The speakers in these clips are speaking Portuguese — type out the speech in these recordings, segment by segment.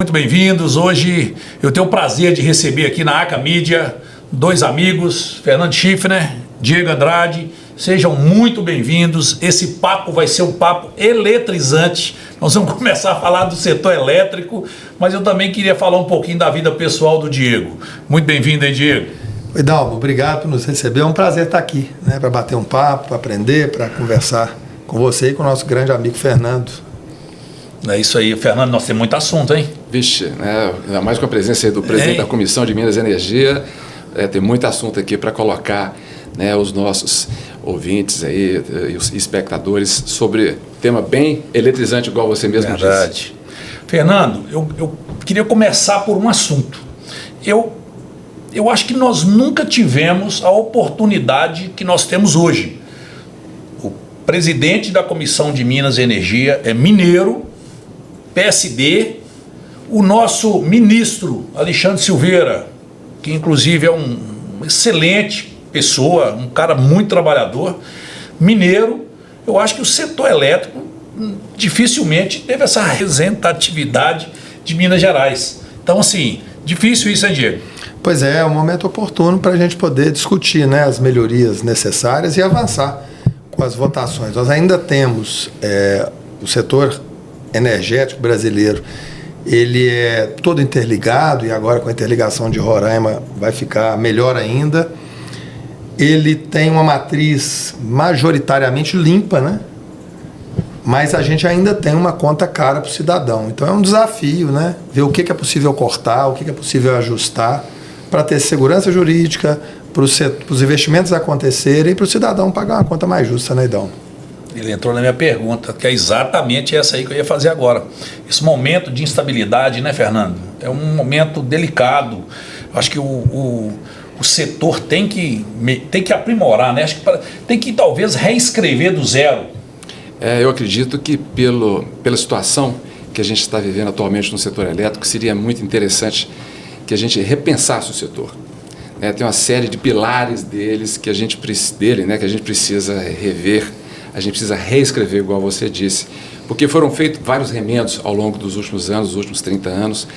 Muito bem-vindos. Hoje eu tenho o prazer de receber aqui na ACA Mídia dois amigos, Fernando Schiffner, Diego Andrade. Sejam muito bem-vindos. Esse papo vai ser um papo eletrizante. Nós vamos começar a falar do setor elétrico, mas eu também queria falar um pouquinho da vida pessoal do Diego. Muito bem-vindo aí, Diego. Oi, Dalmo, obrigado por nos receber. É um prazer estar aqui, para bater um papo, para aprender, para conversar com você e com o nosso grande amigo Fernando. É isso aí, Fernando, nós temos muito assunto, hein? Vixe, ainda mais com a presença aí do presidente da Comissão de Minas e Energia, tem muito assunto aqui para colocar, os nossos ouvintes aí e os espectadores sobre tema bem eletrizante, igual você mesmo disse. Fernando, eu queria começar por um assunto. Eu acho que nós nunca tivemos a oportunidade que nós temos hoje. O presidente da Comissão de Minas e Energia é mineiro, PSD, o nosso ministro Alexandre Silveira, que inclusive é um excelente pessoa, um cara muito trabalhador, mineiro. Eu acho que o setor elétrico dificilmente teve essa representatividade de Minas Gerais. Então, assim, difícil isso, hein, Diego? Pois é um momento oportuno para a gente poder discutir as melhorias necessárias e avançar com as votações. Nós ainda temos o setor energético brasileiro, ele é todo interligado e agora com a interligação de Roraima vai ficar melhor ainda. Ele tem uma matriz majoritariamente limpa, mas a gente ainda tem uma conta cara para o cidadão. Então é um desafio, ver o que é possível cortar, o que é possível ajustar para ter segurança jurídica, para os investimentos acontecerem e para o cidadão pagar uma conta mais justa, Idão? Ele entrou na minha pergunta, que é exatamente essa aí que eu ia fazer agora. Esse momento de instabilidade, Fernando? É um momento delicado. Acho que o setor tem que aprimorar, Acho que tem que talvez reescrever do zero. Eu acredito que pela situação que a gente está vivendo atualmente no setor elétrico, seria muito interessante que a gente repensasse o setor. Tem uma série de pilares que a gente precisa rever. A gente precisa reescrever, igual você disse, porque foram feitos vários remendos ao longo dos últimos anos, dos últimos 30 anos,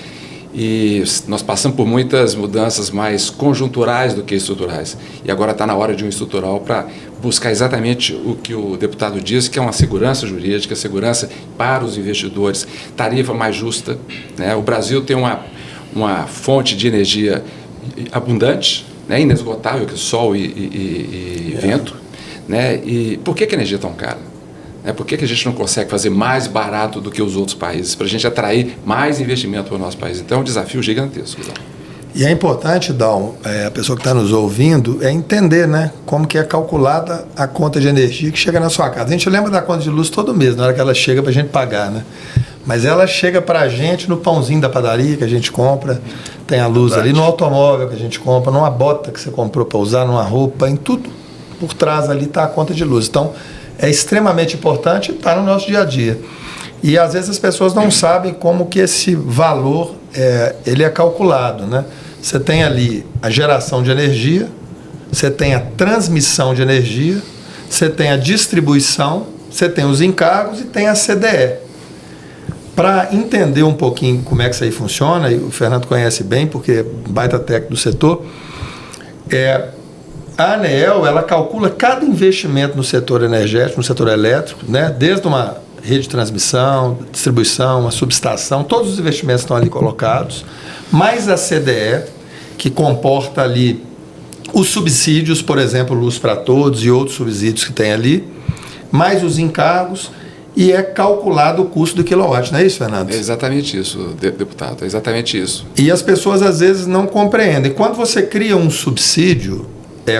e nós passamos por muitas mudanças mais conjunturais do que estruturais. E agora está na hora de um estrutural para buscar exatamente o que o deputado disse, que é uma segurança jurídica, segurança para os investidores, tarifa mais justa. O Brasil tem uma fonte de energia abundante, inesgotável, que é sol e vento. E por que a energia é tão cara? Por que a gente não consegue fazer mais barato do que os outros países, para a gente atrair mais investimento para o nosso país? Então é um desafio gigantesco. E é importante, Dal, a pessoa que está nos ouvindo, entender como que é calculada a conta de energia que chega na sua casa. A gente lembra da conta de luz todo mês, na hora que ela chega para a gente pagar, Mas ela chega para a gente no pãozinho da padaria que a gente compra, tem a luz ali, no automóvel que a gente compra, numa bota que você comprou para usar, numa roupa, em tudo. Por trás ali está a conta de luz. Então, é extremamente importante estar no nosso dia a dia. E às vezes as pessoas não sabem como que esse valor ele é calculado. Você tem ali a geração de energia, você tem a transmissão de energia, você tem a distribuição, você tem os encargos e tem a CDE. Para entender um pouquinho como é que isso aí funciona, e o Fernando conhece bem, porque é baita técnico do setor, a ANEEL, ela calcula cada investimento no setor energético, no setor elétrico, desde uma rede de transmissão, distribuição, uma subestação, todos os investimentos estão ali colocados, mais a CDE, que comporta ali os subsídios, por exemplo, Luz para Todos e outros subsídios que tem ali, mais os encargos, e é calculado o custo do quilowatt, não é isso, Fernando? É exatamente isso, deputado, é exatamente isso. E as pessoas às vezes não compreendem. Quando você cria um subsídio,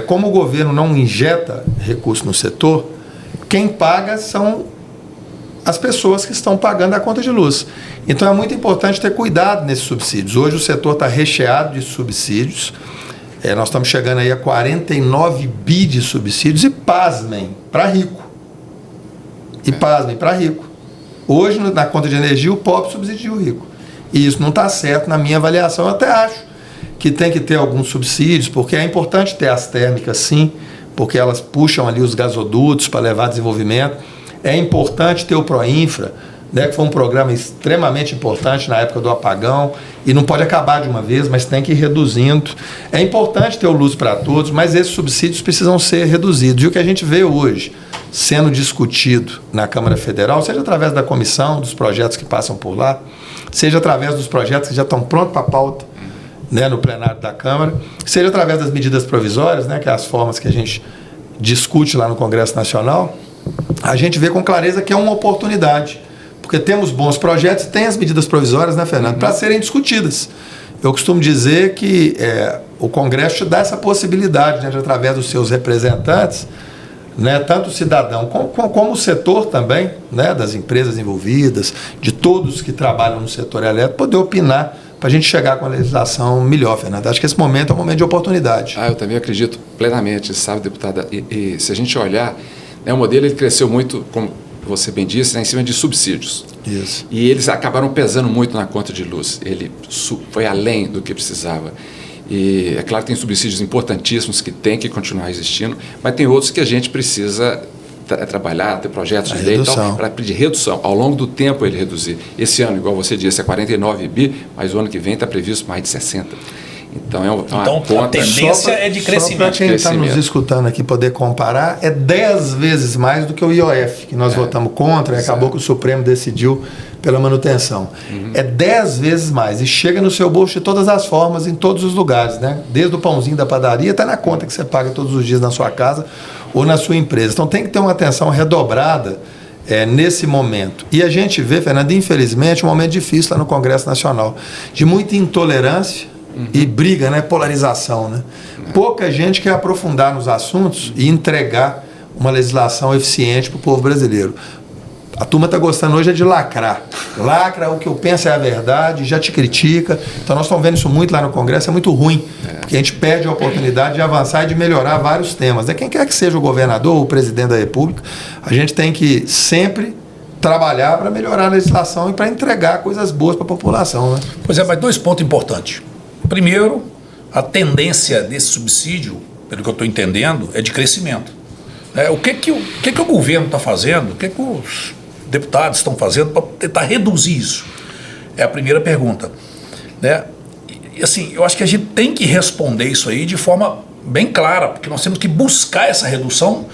como o governo não injeta recurso no setor, quem paga são as pessoas que estão pagando a conta de luz. Então é muito importante ter cuidado nesses subsídios. Hoje o setor está recheado de subsídios. Nós estamos chegando aí a 49 bi de subsídios e pasmem, para rico. Hoje, na conta de energia, o pobre subsidia o rico. E isso não está certo na minha avaliação. Eu até acho que tem que ter alguns subsídios, porque é importante ter as térmicas, sim, porque elas puxam ali os gasodutos para levar desenvolvimento. É importante ter o Proinfra, né, que foi um programa extremamente importante na época do apagão, e não pode acabar de uma vez, mas tem que ir reduzindo. É importante ter o Luz para Todos, mas esses subsídios precisam ser reduzidos. E o que a gente vê hoje sendo discutido na Câmara Federal, seja através da comissão, dos projetos que passam por lá, seja através dos projetos que já estão prontos para a pauta, né, no plenário da Câmara, seja através das medidas provisórias, né, que é as formas que a gente discute lá no Congresso Nacional, a gente vê com clareza que é uma oportunidade. Porque temos bons projetos e tem as medidas provisórias, né, Fernando, para serem discutidas. Eu costumo dizer que o Congresso te dá essa possibilidade, né, de, através dos seus representantes, né, tanto o cidadão como o setor também, né, das empresas envolvidas, de todos que trabalham no setor elétrico, poder opinar para a gente chegar com a legislação melhor, Fernando. Acho que esse momento é um momento de oportunidade. Eu também acredito plenamente, sabe, deputada, e se a gente olhar, o modelo ele cresceu muito, como você bem disse, em cima de subsídios. Isso. E eles acabaram pesando muito na conta de luz. Ele foi além do que precisava. E é claro que tem subsídios importantíssimos que tem que continuar existindo, mas tem outros que a gente precisa trabalhar, ter projetos de lei para pedir redução. Ao longo do tempo ele reduzir. Esse ano, igual você disse, é 49 bi, mas o ano que vem está previsto mais de 60. Então, a tendência é de crescimento. Só para quem está nos escutando aqui poder comparar, é 10 vezes mais do que o IOF, que nós votamos contra, e acabou que o Supremo decidiu pela manutenção. É 10 vezes mais, e chega no seu bolso de todas as formas, em todos os lugares, né? Desde o pãozinho da padaria até na conta que você paga todos os dias na sua casa ou na sua empresa. Então tem que ter uma atenção redobrada nesse momento. E a gente vê, Fernando, infelizmente, um momento difícil lá no Congresso Nacional, de muita intolerância, e briga, né? Polarização, né? Pouca gente quer aprofundar nos assuntos e entregar uma legislação eficiente para o povo brasileiro. A turma está gostando hoje de lacrar. Lacra, o que eu penso é a verdade, já te critica. Então nós estamos vendo isso muito lá no Congresso, é muito ruim, porque a gente perde a oportunidade de avançar e de melhorar vários temas. Quem quer que seja o governador ou o presidente da República, a gente tem que sempre trabalhar para melhorar a legislação e para entregar coisas boas para a população, né? Pois é, mas 2 pontos importantes. Primeiro, a tendência desse subsídio, pelo que eu estou entendendo, é de crescimento. O que o governo está fazendo, o que os deputados estão fazendo para tentar reduzir isso? É a primeira pergunta. E assim, eu acho que a gente tem que responder isso aí de forma bem clara, porque nós temos que buscar essa redução,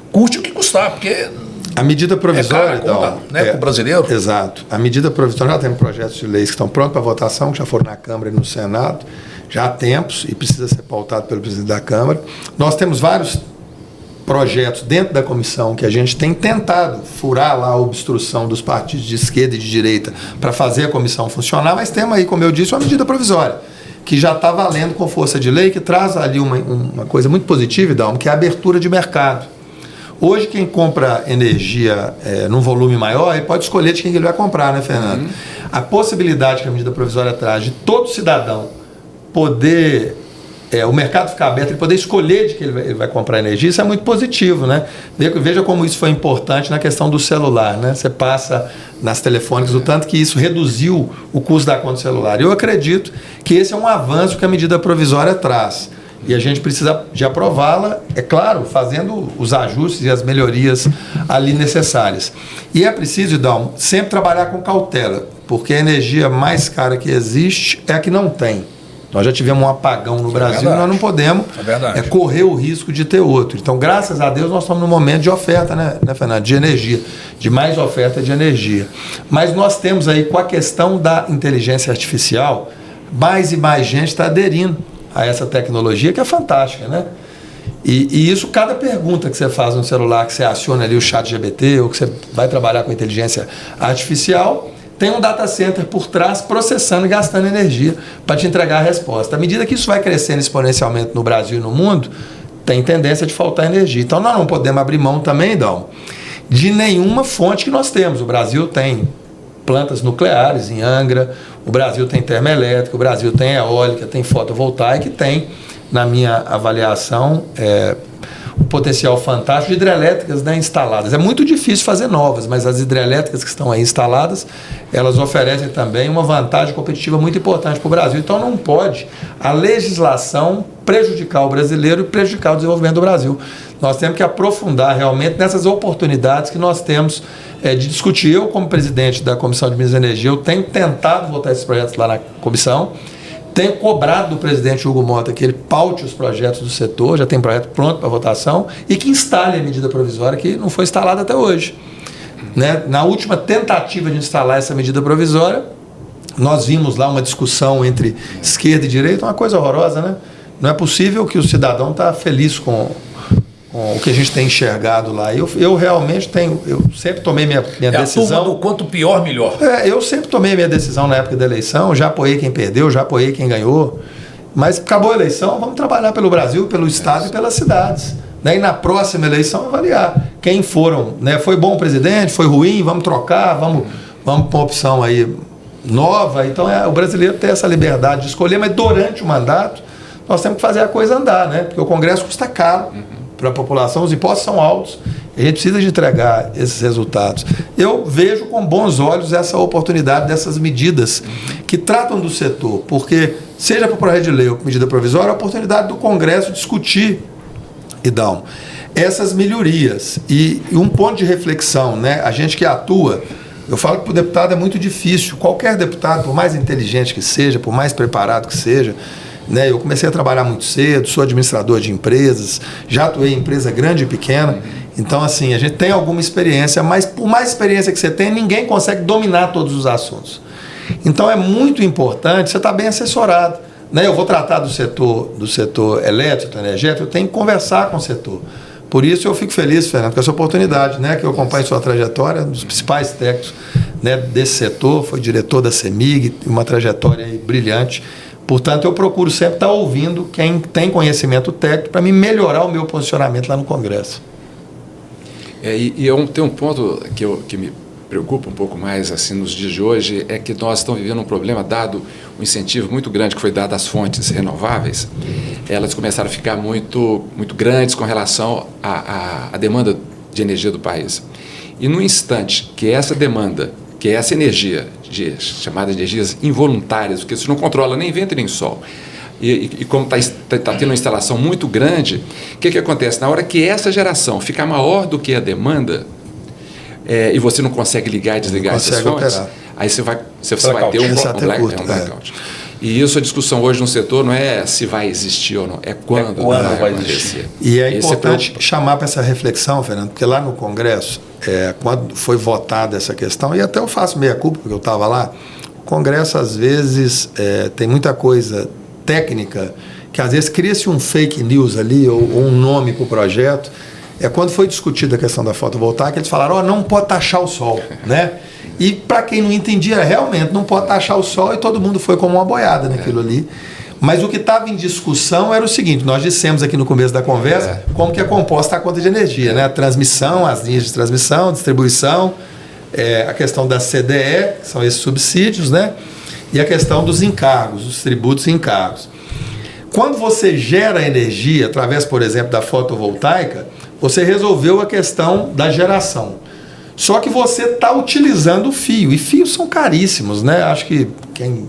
custe o que custar, porque... A medida provisória, para o brasileiro. Exato. A medida provisória, nós temos projetos de leis que estão prontos para votação, que já foram na Câmara e no Senado, já há tempos, e precisa ser pautado pelo presidente da Câmara. Nós temos vários projetos dentro da comissão que a gente tem tentado furar lá a obstrução dos partidos de esquerda e de direita para fazer a comissão funcionar, mas temos aí, como eu disse, uma medida provisória, que já está valendo com força de lei, que traz ali uma coisa muito positiva, Dalmo, que é a abertura de mercado. Hoje, quem compra energia num volume maior, ele pode escolher de quem ele vai comprar, né, Fernando? A possibilidade que a medida provisória traz de todo cidadão poder, o mercado ficar aberto, ele poder escolher de quem ele vai comprar energia, isso é muito positivo, né? Veja como isso foi importante na questão do celular, né? Você passa nas telefônicas, o tanto que isso reduziu o custo da conta celular. Eu acredito que esse é um avanço que a medida provisória traz. E a gente precisa de aprová-la, é claro, fazendo os ajustes e as melhorias ali necessárias. E é preciso, Dalmo, sempre trabalhar com cautela, porque a energia mais cara que existe é a que não tem. Nós já tivemos um apagão no Brasil, nós não podemos correr o risco de ter outro. Então, graças a Deus, nós estamos num momento de oferta, né, Fernando? De energia, de mais oferta de energia. Mas nós temos aí, com a questão da inteligência artificial, mais e mais gente está aderindo a essa tecnologia, que é fantástica, né? E isso, cada pergunta que você faz no celular, que você aciona ali o ChatGPT, ou que você vai trabalhar com inteligência artificial, tem um data center por trás processando e gastando energia para te entregar a resposta. À medida que isso vai crescendo exponencialmente no Brasil e no mundo, tem tendência de faltar energia. Então nós não podemos abrir mão também, Dom, de nenhuma fonte que nós temos. O Brasil tem plantas nucleares em Angra, o Brasil tem termoelétrica, o Brasil tem eólica, tem fotovoltaica e tem, na minha avaliação, um potencial fantástico de hidrelétricas, né, instaladas. É muito difícil fazer novas, mas as hidrelétricas que estão aí instaladas, elas oferecem também uma vantagem competitiva muito importante para o Brasil. Então não pode, a legislação prejudicar o brasileiro e prejudicar o desenvolvimento do Brasil. Nós temos que aprofundar realmente nessas oportunidades que nós temos de discutir. Eu, como presidente da Comissão de Minas e Energia, eu tenho tentado votar esses projetos lá na comissão, tenho cobrado do presidente Hugo Mota que ele paute os projetos do setor, já tem projeto pronto para votação, e que instale a medida provisória que não foi instalada até hoje. Né? Na última tentativa de instalar essa medida provisória, nós vimos lá uma discussão entre esquerda e direita, uma coisa horrorosa, né? Não é possível que o cidadão está feliz com o que a gente tem enxergado lá. Eu realmente eu sempre tomei minha decisão. A turma do quanto pior, melhor. Eu sempre tomei minha decisão na época da eleição, já apoiei quem perdeu, já apoiei quem ganhou, mas acabou a eleição, vamos trabalhar pelo Brasil, pelo Estado e pelas cidades. Né? E na próxima eleição avaliar quem foram. Né? Foi bom o presidente, foi ruim, vamos trocar, vamos para uma opção aí nova. Então o brasileiro tem essa liberdade de escolher, mas durante o mandato nós temos que fazer a coisa andar, né? Porque o Congresso custa caro para a população, os impostos são altos, a gente precisa de entregar esses resultados. Eu vejo com bons olhos essa oportunidade dessas medidas que tratam do setor, porque seja para o projeto de lei ou medida provisória, a oportunidade do Congresso discutir e dar essas melhorias. E um ponto de reflexão, né? A gente que atua, eu falo que para o deputado é muito difícil, qualquer deputado, por mais inteligente que seja, por mais preparado que seja, né? Eu comecei a trabalhar muito cedo, sou administrador de empresas, já atuei em empresa grande e pequena, então assim, a gente tem alguma experiência, mas por mais experiência que você tem, ninguém consegue dominar todos os assuntos. Então é muito importante você estar bem assessorado. Né? Eu vou tratar do setor elétrico, energético, eu tenho que conversar com o setor. Por isso eu fico feliz, Fernando, com essa oportunidade, né? Que eu acompanho sua trajetória, um dos principais técnicos, né, desse setor, foi diretor da CEMIG, uma trajetória aí brilhante. Portanto, eu procuro sempre estar ouvindo quem tem conhecimento técnico para me melhorar o meu posicionamento lá no Congresso. Tem um ponto que me preocupa um pouco mais assim nos dias de hoje, é que nós estamos vivendo um problema, dado um incentivo muito grande que foi dado às fontes renováveis, elas começaram a ficar muito grandes com relação à demanda de energia do país. E no instante que essa demanda, que é essa energia, chamada de energias involuntárias, porque isso não controla nem vento nem sol, e como está tendo uma instalação muito grande, o que acontece? Na hora que essa geração ficar maior do que a demanda, e você não consegue ligar e desligar essas fontes, operar. Aí você vai ter um blackout. E isso, a discussão hoje no setor não é se vai existir ou não, é quando vai existir. E é importante chamar para essa reflexão, Fernando, porque lá no Congresso, quando foi votada essa questão, e até eu faço meia-culpa, porque eu estava lá, o Congresso às vezes tem muita coisa técnica, que às vezes cria-se um fake news ali, ou um nome para o projeto. Quando foi discutida a questão da fotovoltaica, eles falaram, não pode taxar o sol, né? E para quem não entendia, realmente não pode taxar o sol, e todo mundo foi como uma boiada naquilo ali. Mas o que estava em discussão era o seguinte, nós dissemos aqui no começo da conversa como que é composta a conta de energia, né? A transmissão, as linhas de transmissão, distribuição, a questão da CDE, que são esses subsídios, né? E a questão dos encargos, os tributos e encargos. Quando você gera energia através, por exemplo, da fotovoltaica, você resolveu a questão da geração. Só que você está utilizando o fio, e fios são caríssimos, né? Acho que quem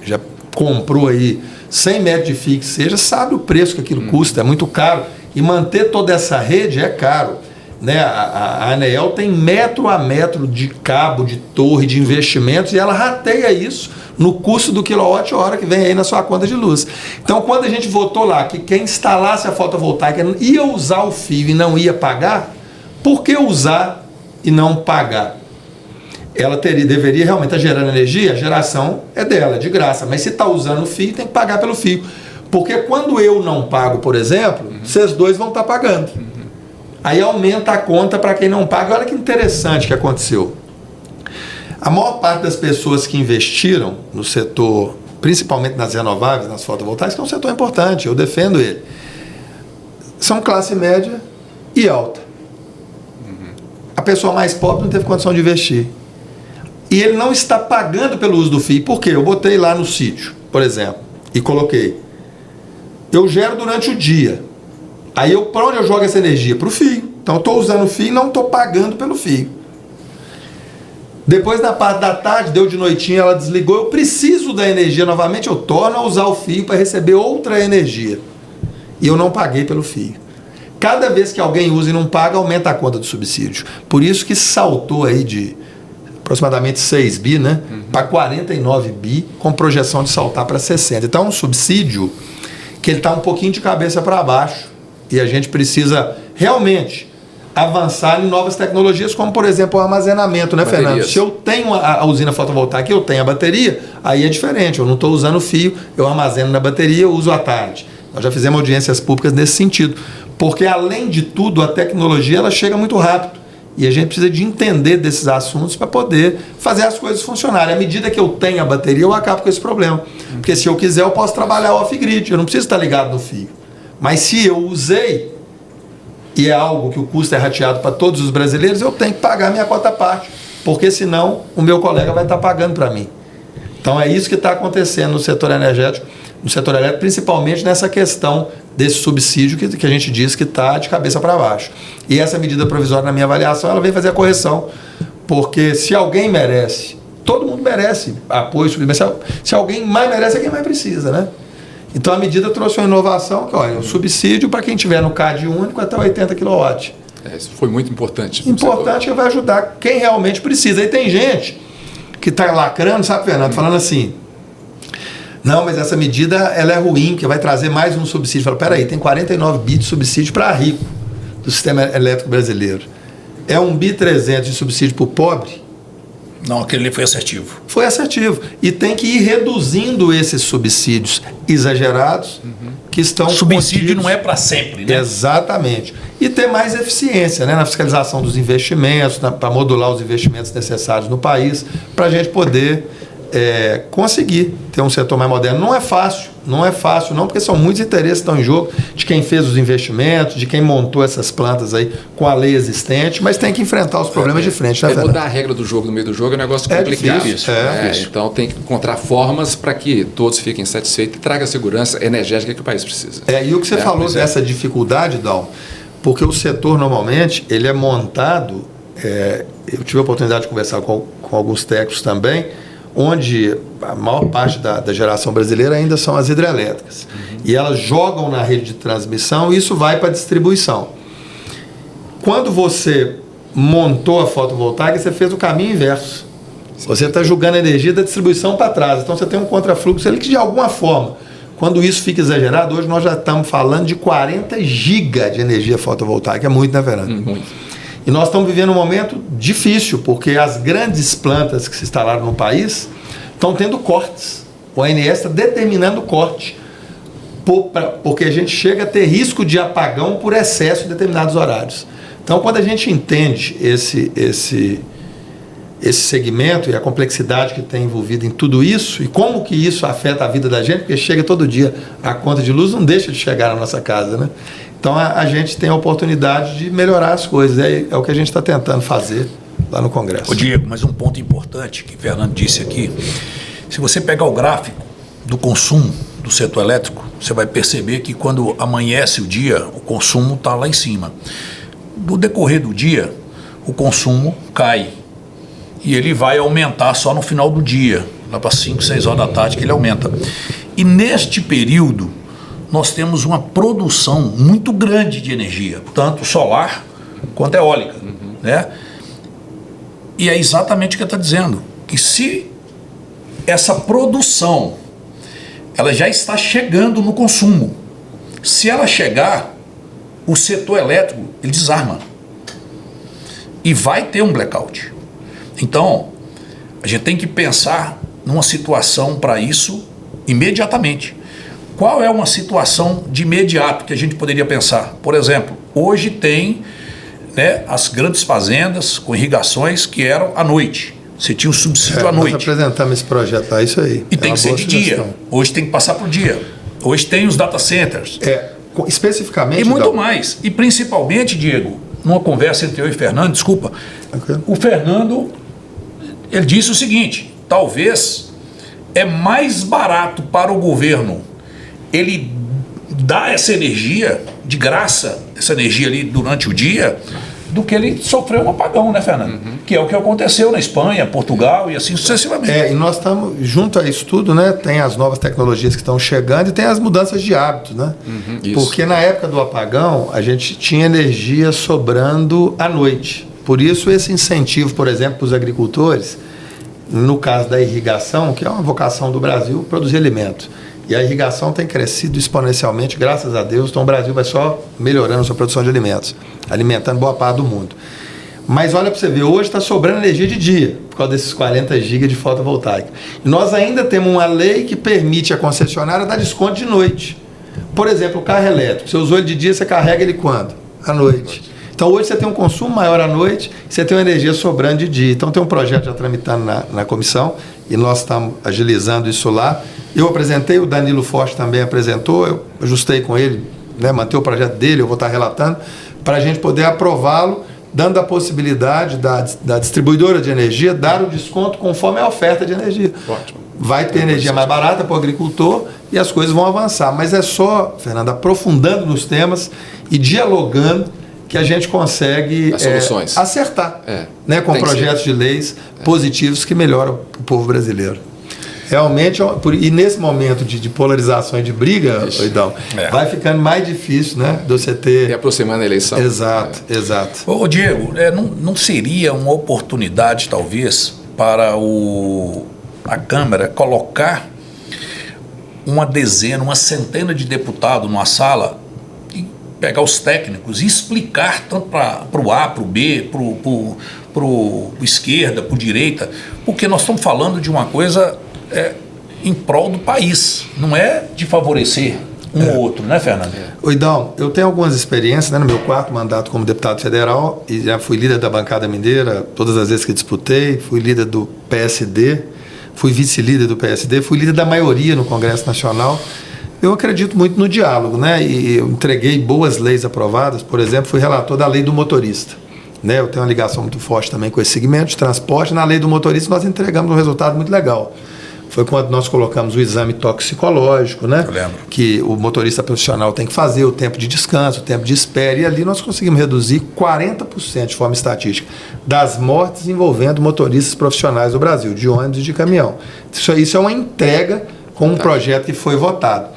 já comprou aí 100 metros de fio que seja, sabe o preço que aquilo custa, é muito caro. E manter toda essa rede é caro. Né? A ANEEL tem metro a metro de cabo, de torre, de investimentos, e ela rateia isso no custo do quilowatt-hora que vem aí na sua conta de luz. Então, quando a gente votou lá que quem instalasse a fotovoltaica ia usar o fio e não ia pagar, por que usar e não pagar? Ela deveria realmente estar gerando energia, a geração é dela, de graça, mas se está usando o fio, tem que pagar pelo fio. Porque quando eu não pago, por exemplo, vocês dois vão estar pagando. Aí aumenta a conta para quem não paga. Olha que interessante que aconteceu. A maior parte das pessoas que investiram no setor, principalmente nas renováveis, nas fotovoltaicas, que é um setor importante, eu defendo ele, são classe média e alta. A pessoa mais pobre não teve condição de investir. E ele não está pagando pelo uso do fio. Por quê? Eu botei lá no sítio, por exemplo, e coloquei. Eu gero durante o dia. Aí para onde eu jogo essa energia? Para o fio. Então eu estou usando o fio e não estou pagando pelo fio. Depois, na parte da tarde, deu de noitinha, ela desligou, eu preciso da energia novamente, eu torno a usar o fio para receber outra energia. e eu não paguei pelo fio. Cada vez que alguém usa e não paga, aumenta a conta do subsídio. Por isso que saltou aí de aproximadamente 6 bi, né, para 49 bi, com projeção de saltar para 60. Então é um subsídio que ele está um pouquinho de cabeça para baixo e a gente precisa realmente avançar em novas tecnologias, como por exemplo o armazenamento, né, Baterias. Fernando? Se eu tenho a usina fotovoltaica e eu tenho a bateria, aí é diferente, eu não estou usando o fio, eu armazeno na bateria, eu uso à tarde. Nós já fizemos audiências públicas nesse sentido, porque além de tudo a tecnologia ela chega muito rápido e a gente precisa de entender desses assuntos para poder fazer as coisas funcionarem. À medida que eu tenho a bateria, eu acabo com esse problema, porque se eu quiser eu posso trabalhar off-grid, eu não preciso estar ligado no fio, mas se eu usei e é algo que o custo é rateado para todos os brasileiros, eu tenho que pagar minha cota à parte, porque senão o meu colega vai estar pagando para mim. Então é isso que está acontecendo no setor energético, no setor elétrico, principalmente nessa questão desse subsídio que a gente diz que está de cabeça para baixo. E essa medida provisória, na minha avaliação, ela vem fazer a correção, porque se alguém merece, todo mundo merece apoio, mas se alguém mais merece é quem mais precisa, né? Então a medida trouxe uma inovação, que olha, o subsídio para quem tiver no CAD único até 80 kW. Isso foi muito importante. Importante que vai ajudar quem realmente precisa. Aí tem gente que está lacrando, sabe, Fernando, falando assim, não, mas essa medida ela é ruim, que vai trazer mais um subsídio. Fala, peraí, tem 49 bi de subsídio para rico do sistema elétrico brasileiro. É 1,3 bi de subsídio para o pobre? Não, aquele ali foi assertivo. Foi assertivo. E tem que ir reduzindo esses subsídios exagerados que estão Subsídio contidos. não é para sempre, né? Exatamente. E ter mais eficiência, né, na fiscalização dos investimentos, para modular os investimentos necessários no país, para a gente poder conseguir ter um setor mais moderno. Não é fácil, não, porque são muitos interesses que estão em jogo, de quem fez os investimentos, de quem montou essas plantas aí com a lei existente, mas tem que enfrentar os problemas de frente, né, mudar a regra do jogo no meio do jogo é um negócio complicado. Difícil, então tem que encontrar formas para que todos fiquem satisfeitos e traga a segurança energética que o país precisa. E o que você falou dessa dificuldade, Dal, porque o setor normalmente ele é montado, eu tive a oportunidade de conversar com alguns técnicos também, onde a maior parte da geração brasileira ainda são as hidrelétricas. E elas jogam na rede de transmissão e isso vai para a distribuição. Quando você montou a fotovoltaica, você fez o caminho inverso. Você está jogando a energia da distribuição para trás. Então você tem um contrafluxo ali que de alguma forma, quando isso fica exagerado, hoje nós já estamos falando de 40 gigas de energia fotovoltaica. É muito, né, Fernando? Muito. E nós estamos vivendo um momento difícil, porque as grandes plantas que se instalaram no país estão tendo cortes. O ANS está determinando corte, porque a gente chega a ter risco de apagão por excesso em determinados horários. Então, quando a gente entende esse segmento e a complexidade que tem envolvido em tudo isso, e como que isso afeta a vida da gente, porque chega todo dia a conta de luz, não deixa de chegar na nossa casa, né? Então a gente tem a oportunidade de melhorar as coisas, é o que a gente está tentando fazer lá no Congresso. Ô Diego, mas um ponto importante que o Fernando disse aqui, se você pegar o gráfico do consumo do setor elétrico, você vai perceber que quando amanhece o dia, o consumo está lá em cima. No decorrer do dia, o consumo cai e ele vai aumentar só no final do dia, lá para 5, 6 horas da tarde que ele aumenta. E neste período, nós temos uma produção muito grande de energia, tanto solar quanto eólica, né? E é exatamente o que ele está dizendo, que se essa produção ela já está chegando no consumo, se ela chegar, o setor elétrico ele desarma e vai ter um blackout. Então, a gente tem que pensar numa situação para isso imediatamente. Qual é uma situação de imediato que a gente poderia pensar? Por exemplo, hoje tem, né, as grandes fazendas com irrigações que eram à noite. Você tinha um subsídio à noite. Nós apresentamos esse projeto lá, isso aí. E tem que ser de dia. Hoje tem que passar por dia. Hoje tem os data centers. Especificamente... E muito mais. E principalmente, Diego, numa conversa entre eu e Fernando, desculpa, o Fernando, ele disse o seguinte, talvez é mais barato para o governo ele dá essa energia de graça, essa energia ali durante o dia, do que ele sofreu um apagão, né, Fernando? Que é o que aconteceu na Espanha, Portugal e assim sucessivamente. E nós estamos, junto a isso tudo, né, tem as novas tecnologias que estão chegando e tem as mudanças de hábitos, né? Porque na época do apagão, a gente tinha energia sobrando à noite. Por isso, esse incentivo, por exemplo, para os agricultores, no caso da irrigação, que é uma vocação do Brasil, produzir alimentos. E a irrigação tem crescido exponencialmente, graças a Deus, então o Brasil vai só melhorando a sua produção de alimentos, alimentando boa parte do mundo. Mas olha para você ver, hoje está sobrando energia de dia, por causa desses 40 gigas de fotovoltaica. E nós ainda temos uma lei que permite a concessionária dar desconto de noite. Por exemplo, o carro elétrico, você usou ele de dia, você carrega ele quando? À noite. Então hoje você tem um consumo maior à noite, você tem uma energia sobrando de dia. Então tem um projeto já tramitando na comissão e nós estamos agilizando isso lá. Eu apresentei, o Danilo Forte também apresentou, eu ajustei com ele, né, manter o projeto dele, eu vou estar relatando, para a gente poder aprová-lo, dando a possibilidade da distribuidora de energia dar o desconto conforme a oferta de energia. Ótimo. Vai ter energia mais barata para o agricultor e as coisas vão avançar. Mas é só, Fernando, aprofundando nos temas e dialogando que a gente consegue soluções. Acertar, né, com projetos de leis positivos que melhoram o povo brasileiro. Realmente, e nesse momento de polarização e de briga, Idão, vai ficando mais difícil, né, de você ter... E aproximando a eleição. Exato, exato. Ô Diego, não seria uma oportunidade, talvez, para a Câmara colocar uma centena de deputados numa sala e pegar os técnicos e explicar tanto para o A, para o B, para o esquerda, para o direita, porque nós estamos falando de uma coisa em prol do país, não é de favorecer um ou outro, né, Fernando? Idão, eu tenho algumas experiências, né, no meu 4º mandato como deputado federal, e já fui líder da bancada mineira todas as vezes que disputei, fui líder do PSD, fui vice-líder do PSD, fui líder da maioria no Congresso Nacional. Eu acredito muito no diálogo, né? E eu entreguei boas leis aprovadas, por exemplo, fui relator da lei do motorista. Né? Eu tenho uma ligação muito forte também com esse segmento de transporte. Na lei do motorista nós entregamos um resultado muito legal. Foi quando nós colocamos o exame toxicológico, né? Eu lembro. Que o motorista profissional tem que fazer, o tempo de descanso, o tempo de espera, e ali nós conseguimos reduzir 40% de forma estatística das mortes envolvendo motoristas profissionais do Brasil, de ônibus e de caminhão. Isso é uma entrega com um projeto que foi votado.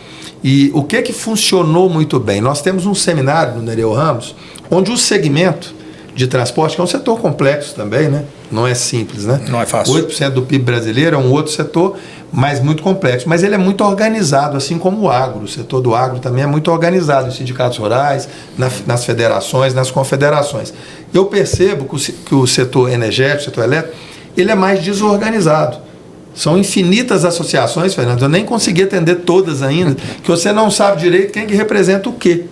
E o que funcionou muito bem? Nós temos um seminário no Nereu Ramos, onde o segmento de transporte, que é um setor complexo também, né? Não é simples, né? Não é fácil. 8% do PIB brasileiro é um outro setor, mas muito complexo. Mas ele é muito organizado, assim como o agro. O setor do agro também é muito organizado, em sindicatos rurais, nas federações, nas confederações. Eu percebo que o setor energético, o setor elétrico, ele é mais desorganizado. São infinitas associações, Fernando, eu nem consegui atender todas ainda, que você não sabe direito quem que representa o quê.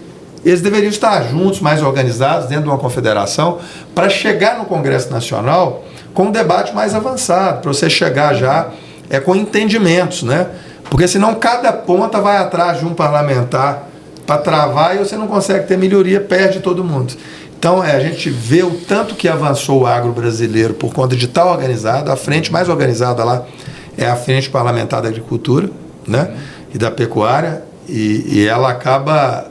Eles deveriam estar juntos, mais organizados, dentro de uma confederação, para chegar no Congresso Nacional com um debate mais avançado, para você chegar já com entendimentos, né? Porque senão cada ponta vai atrás de um parlamentar para travar e você não consegue ter melhoria, perde todo mundo. Então, a gente vê o tanto que avançou o agro brasileiro por conta de estar organizado. A frente mais organizada lá é a Frente Parlamentar da Agricultura, né? E da Pecuária, e ela acaba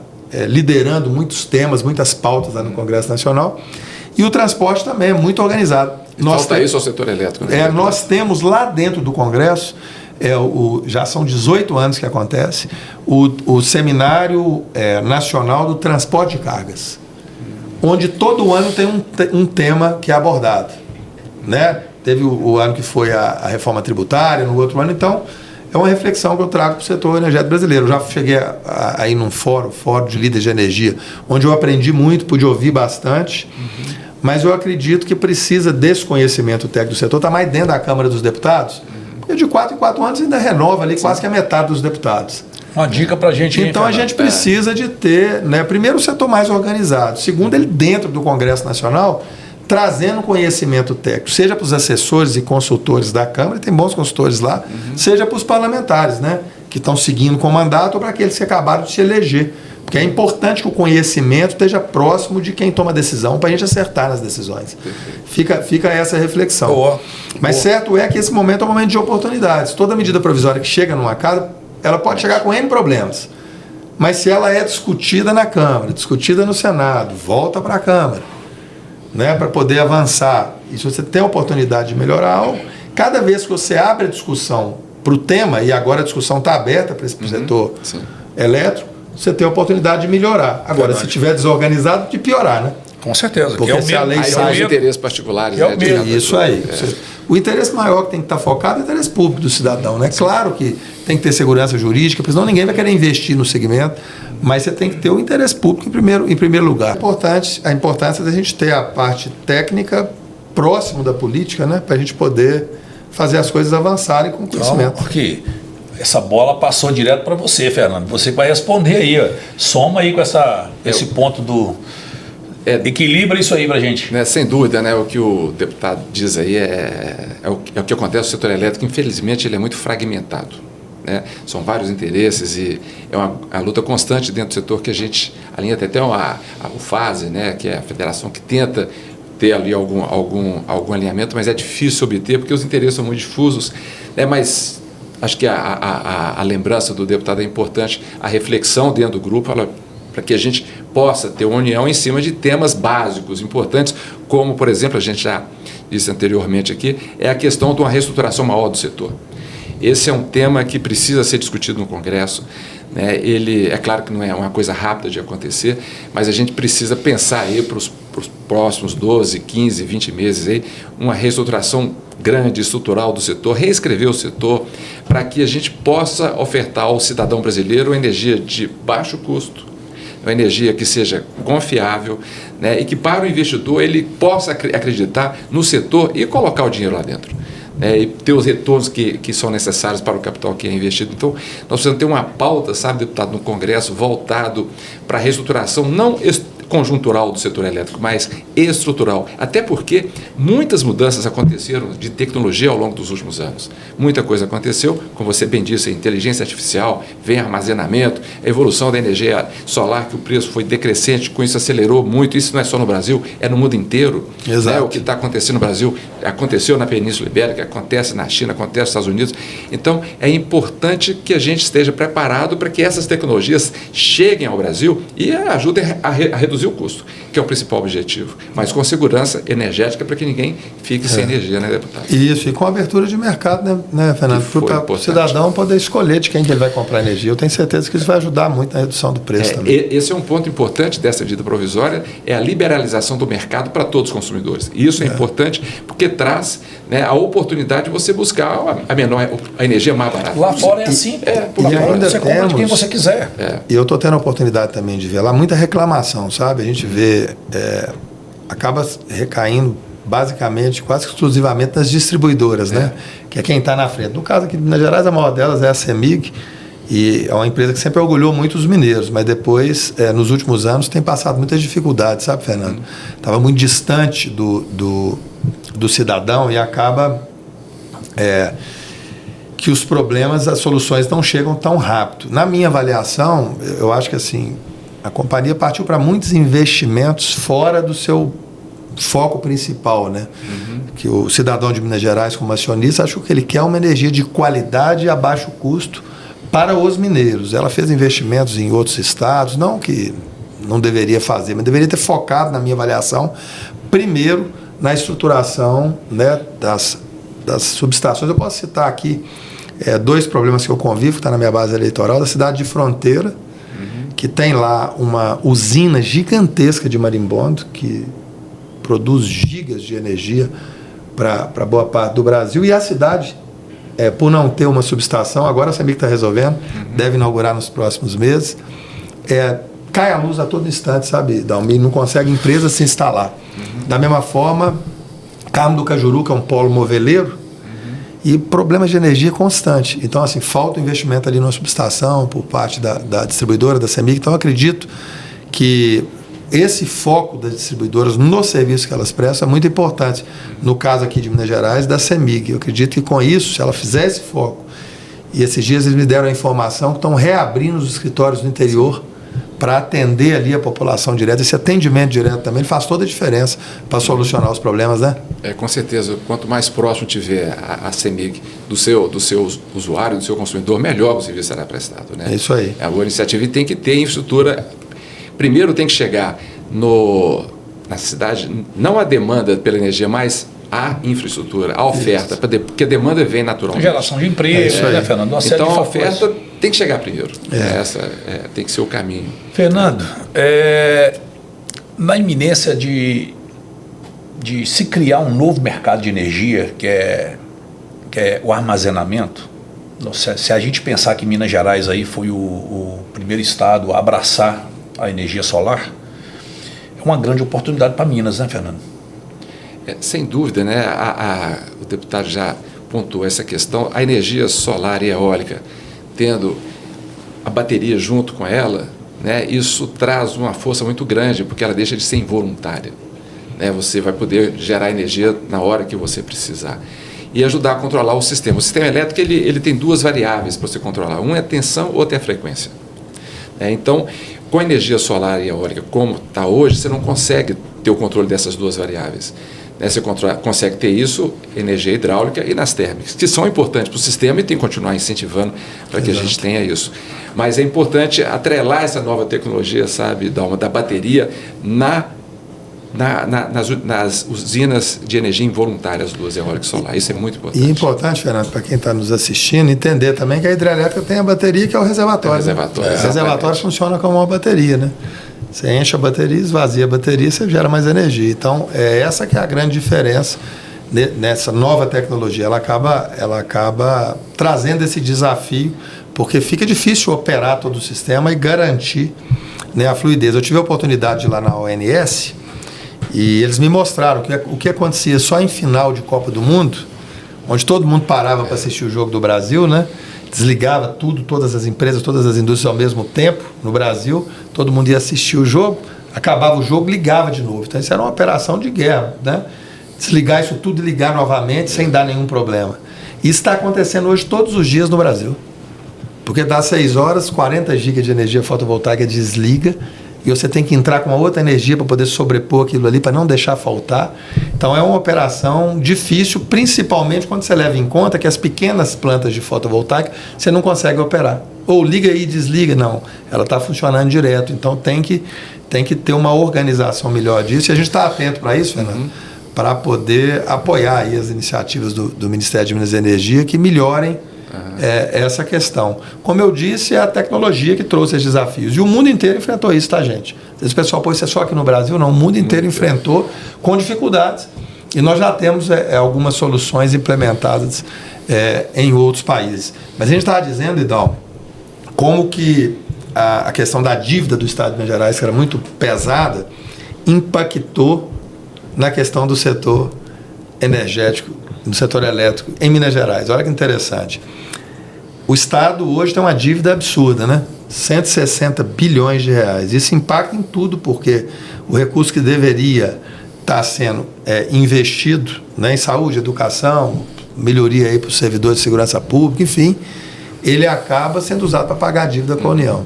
liderando muitos temas, muitas pautas lá no Congresso Nacional. E o transporte também é muito organizado. Falta isso ao setor elétrico. Né? Nós temos lá dentro do Congresso, já são 18 anos que acontece, o Seminário Nacional do Transporte de Cargas, onde todo ano tem um tema que é abordado. Né? Teve o ano que foi a reforma tributária, no outro ano, então é uma reflexão que eu trago para o setor energético brasileiro. Eu já cheguei a ir num fórum de líderes de energia, onde eu aprendi muito, pude ouvir bastante, mas eu acredito que precisa desse conhecimento técnico do setor, está mais dentro da Câmara dos Deputados, porque de 4 em 4 anos ainda renova ali quase que a metade dos deputados. Uma dica para a gente... Então a gente precisa de ter, né, primeiro, o setor mais organizado, segundo, ele dentro do Congresso Nacional, trazendo conhecimento técnico, seja para os assessores e consultores da Câmara, tem bons consultores lá, seja para os parlamentares, né, que estão seguindo com o mandato, ou para aqueles que acabaram de se eleger. Porque é importante que o conhecimento esteja próximo de quem toma a decisão, para a gente acertar nas decisões. Fica essa reflexão. Boa. Mas certo é que esse momento é um momento de oportunidades. Toda medida provisória que chega numa casa, ela pode chegar com N problemas. Mas se ela é discutida na Câmara, discutida no Senado, volta para a Câmara, né, para poder avançar. E se você tem a oportunidade de melhorar algo, cada vez que você abre a discussão para o tema, e agora a discussão está aberta para esse setor elétrico, você tem a oportunidade de melhorar. Agora, se estiver desorganizado, de piorar, né? Com certeza. Porque se a lei sai de interesses particulares. Isso aí. O interesse maior que tem que estar focado é o interesse público do cidadão, né? Claro que tem que ter segurança jurídica, porque senão ninguém vai querer investir no segmento, mas você tem que ter o interesse público em primeiro lugar. A importância da gente ter a parte técnica próximo da política, né? Para a gente poder fazer as coisas avançarem com conhecimento. Porque essa bola passou direto para você, Fernando. Você que vai responder aí, ó. Soma aí com esse ponto do... equilibra isso aí para a gente. Sem dúvida, né, o que o deputado diz aí é o que acontece no setor elétrico. Infelizmente, ele é muito fragmentado. Né? São vários interesses e é uma luta constante dentro do setor que a gente alinha até a UFASE, né, que é a federação que tenta ter ali algum alinhamento, mas é difícil obter porque os interesses são muito difusos. Né? Mas acho que a lembrança do deputado é importante, a reflexão dentro do grupo, para que a gente possa ter uma união em cima de temas básicos, importantes, como, por exemplo, a gente já disse anteriormente aqui, é a questão de uma reestruturação maior do setor. Esse é um tema que precisa ser discutido no Congresso. Né? Ele, é claro que não é uma coisa rápida de acontecer, mas a gente precisa pensar aí para os próximos 12, 15, 20 meses, aí, uma reestruturação grande, estrutural do setor, reescrever o setor, para que a gente possa ofertar ao cidadão brasileiro uma energia de baixo custo, uma energia que seja confiável, né, e que para o investidor ele possa acreditar no setor e colocar o dinheiro lá dentro, né, e ter os retornos que são necessários para o capital que é investido. Então, nós precisamos ter uma pauta, sabe, deputado, no Congresso voltado para a reestruturação, não conjuntural do setor elétrico, mas estrutural. Até porque muitas mudanças aconteceram de tecnologia ao longo dos últimos anos. Muita coisa aconteceu, como você bem disse, a inteligência artificial, vem armazenamento, a evolução da energia solar, que o preço foi decrescente, com isso acelerou muito. Isso não é só no Brasil, é no mundo inteiro. Exato. Né? O que está acontecendo no Brasil aconteceu na Península Ibérica, acontece na China, acontece nos Estados Unidos. Então, é importante que a gente esteja preparado para que essas tecnologias cheguem ao Brasil e ajudem a reduzir o custo, que é o principal objetivo, mas com segurança energética para que ninguém fique sem energia, né, deputado? Isso, e com abertura de mercado, né Fernando? Para o cidadão poder escolher de quem que ele vai comprar energia. Eu tenho certeza que isso vai ajudar muito na redução do preço também. Esse é um ponto importante dessa medida provisória, é a liberalização do mercado para todos os consumidores. E isso é importante porque traz, né, a oportunidade de você buscar a energia mais barata. Lá fora é assim, lá fora você compra de quem você quiser. E eu estou tendo a oportunidade também de ver lá muita reclamação, sabe? A gente vê, acaba recaindo basicamente, quase exclusivamente nas distribuidoras, né? Que é quem está na frente. No caso aqui de Minas Gerais, a maior delas é a CEMIG, e é uma empresa que sempre orgulhou muito os mineiros, mas depois, nos últimos anos, tem passado muitas dificuldades, sabe, Fernando? Estava muito distante do cidadão e acaba que os problemas, as soluções não chegam tão rápido. Na minha avaliação, eu acho que assim, a companhia partiu para muitos investimentos fora do seu foco principal, né? Que o cidadão de Minas Gerais, como acionista, acho que ele quer uma energia de qualidade a baixo custo para os mineiros. Ela fez investimentos em outros estados, não que não deveria fazer, mas deveria ter focado, na minha avaliação, primeiro na estruturação, né, das subestações. Eu posso citar aqui 2 problemas que eu convivo, que está na minha base eleitoral, da cidade de Fronteira, que tem lá uma usina gigantesca de marimbondo, que produz gigas de energia para boa parte do Brasil, e a cidade, por não ter uma subestação, agora a CEMIG está resolvendo, deve inaugurar nos próximos meses, cai a luz a todo instante, sabe, Dalmi, não consegue empresa se instalar. Da mesma forma, Carmo do Cajuru, que é um polo moveleiro, e problemas de energia constante. Então, assim, falta investimento ali na subestação por parte da distribuidora, da CEMIG. Então, eu acredito que esse foco das distribuidoras no serviço que elas prestam é muito importante. No caso aqui de Minas Gerais, da CEMIG. Eu acredito que com isso, se ela fizer esse foco, e esses dias eles me deram a informação que estão reabrindo os escritórios no interior para atender ali a população direta. Esse atendimento direto também faz toda a diferença para solucionar os problemas, né? Com certeza. Quanto mais próximo tiver a CEMIG do seu usuário, do seu consumidor, melhor o serviço será prestado, né? É isso aí. A boa iniciativa tem que ter infraestrutura. Primeiro tem que chegar na cidade, não a demanda pela energia, mas a infraestrutura, a oferta, porque a demanda vem naturalmente. Geração de emprego, né, Fernando? Uma série Então de a fatores. oferta tem que chegar primeiro. Tem que ser o caminho. Fernando, na iminência de se criar um novo mercado de energia, que é o armazenamento, se a gente pensar que Minas Gerais aí foi o primeiro estado a abraçar a energia solar, é uma grande oportunidade para Minas, né, Fernando? Sem dúvida, né? O deputado já pontuou essa questão. A energia solar e eólica, tendo a bateria junto com ela, né, isso traz uma força muito grande, porque ela deixa de ser involuntária. Né? Você vai poder gerar energia na hora que você precisar. E ajudar a controlar o sistema. O sistema elétrico ele tem duas variáveis para você controlar. Um é a tensão, outro é a frequência. Então, com a energia solar e eólica, como está hoje, você não consegue ter o controle dessas duas variáveis. Você consegue ter isso, energia hidráulica e nas térmicas, que são importantes para o sistema e tem que continuar incentivando para que a gente tenha isso. Mas é importante atrelar essa nova tecnologia, sabe, da bateria nas usinas de energia involuntária, as duas eólica e solar. Isso é muito importante. E é importante, Fernando, para quem está nos assistindo, entender também que a hidrelétrica tem a bateria, que é o reservatório. O reservatório funciona como uma bateria, né? Você enche a bateria, esvazia a bateria, você gera mais energia. Então, essa que é a grande diferença nessa nova tecnologia. Ela acaba trazendo esse desafio, porque fica difícil operar todo o sistema e garantir, né, a fluidez. Eu tive a oportunidade de ir lá na ONS e eles me mostraram o que acontecia só em final de Copa do Mundo, onde todo mundo parava para assistir o jogo do Brasil, né? Desligava tudo, todas as empresas, todas as indústrias ao mesmo tempo no Brasil, todo mundo ia assistir o jogo, acabava o jogo, ligava de novo. Então isso era uma operação de guerra, né? Desligar isso tudo e ligar novamente sem dar nenhum problema. Isso está acontecendo hoje todos os dias no Brasil. Porque dá 6 horas, 40 GB de energia fotovoltaica desliga e você tem que entrar com uma outra energia para poder sobrepor aquilo ali, para não deixar faltar. Então é uma operação difícil, principalmente quando você leva em conta que as pequenas plantas de fotovoltaica você não consegue operar. Ou liga e desliga, não. Ela está funcionando direto. Então tem que ter uma organização melhor disso. E a gente está atento para isso, Fernando, para poder apoiar aí as iniciativas do Ministério de Minas e Energia que melhorem essa questão. Como eu disse, é a tecnologia que trouxe esses desafios. E o mundo inteiro enfrentou isso, tá, gente? Às vezes o pessoal pôs isso é só aqui no Brasil, não. O mundo inteiro enfrentou com dificuldades. E nós já temos algumas soluções implementadas em outros países. Mas a gente estava dizendo, Idal, como que a questão da dívida do Estado de Minas Gerais, que era muito pesada, impactou na questão do setor energético, do setor elétrico em Minas Gerais. Olha que interessante. O Estado hoje tem uma dívida absurda, né? 160 bilhões de reais. Isso impacta em tudo, porque o recurso que deveria estar sendo investido, né, em saúde, educação, melhoria aí para os servidores de segurança pública, enfim, ele acaba sendo usado para pagar a dívida com a União.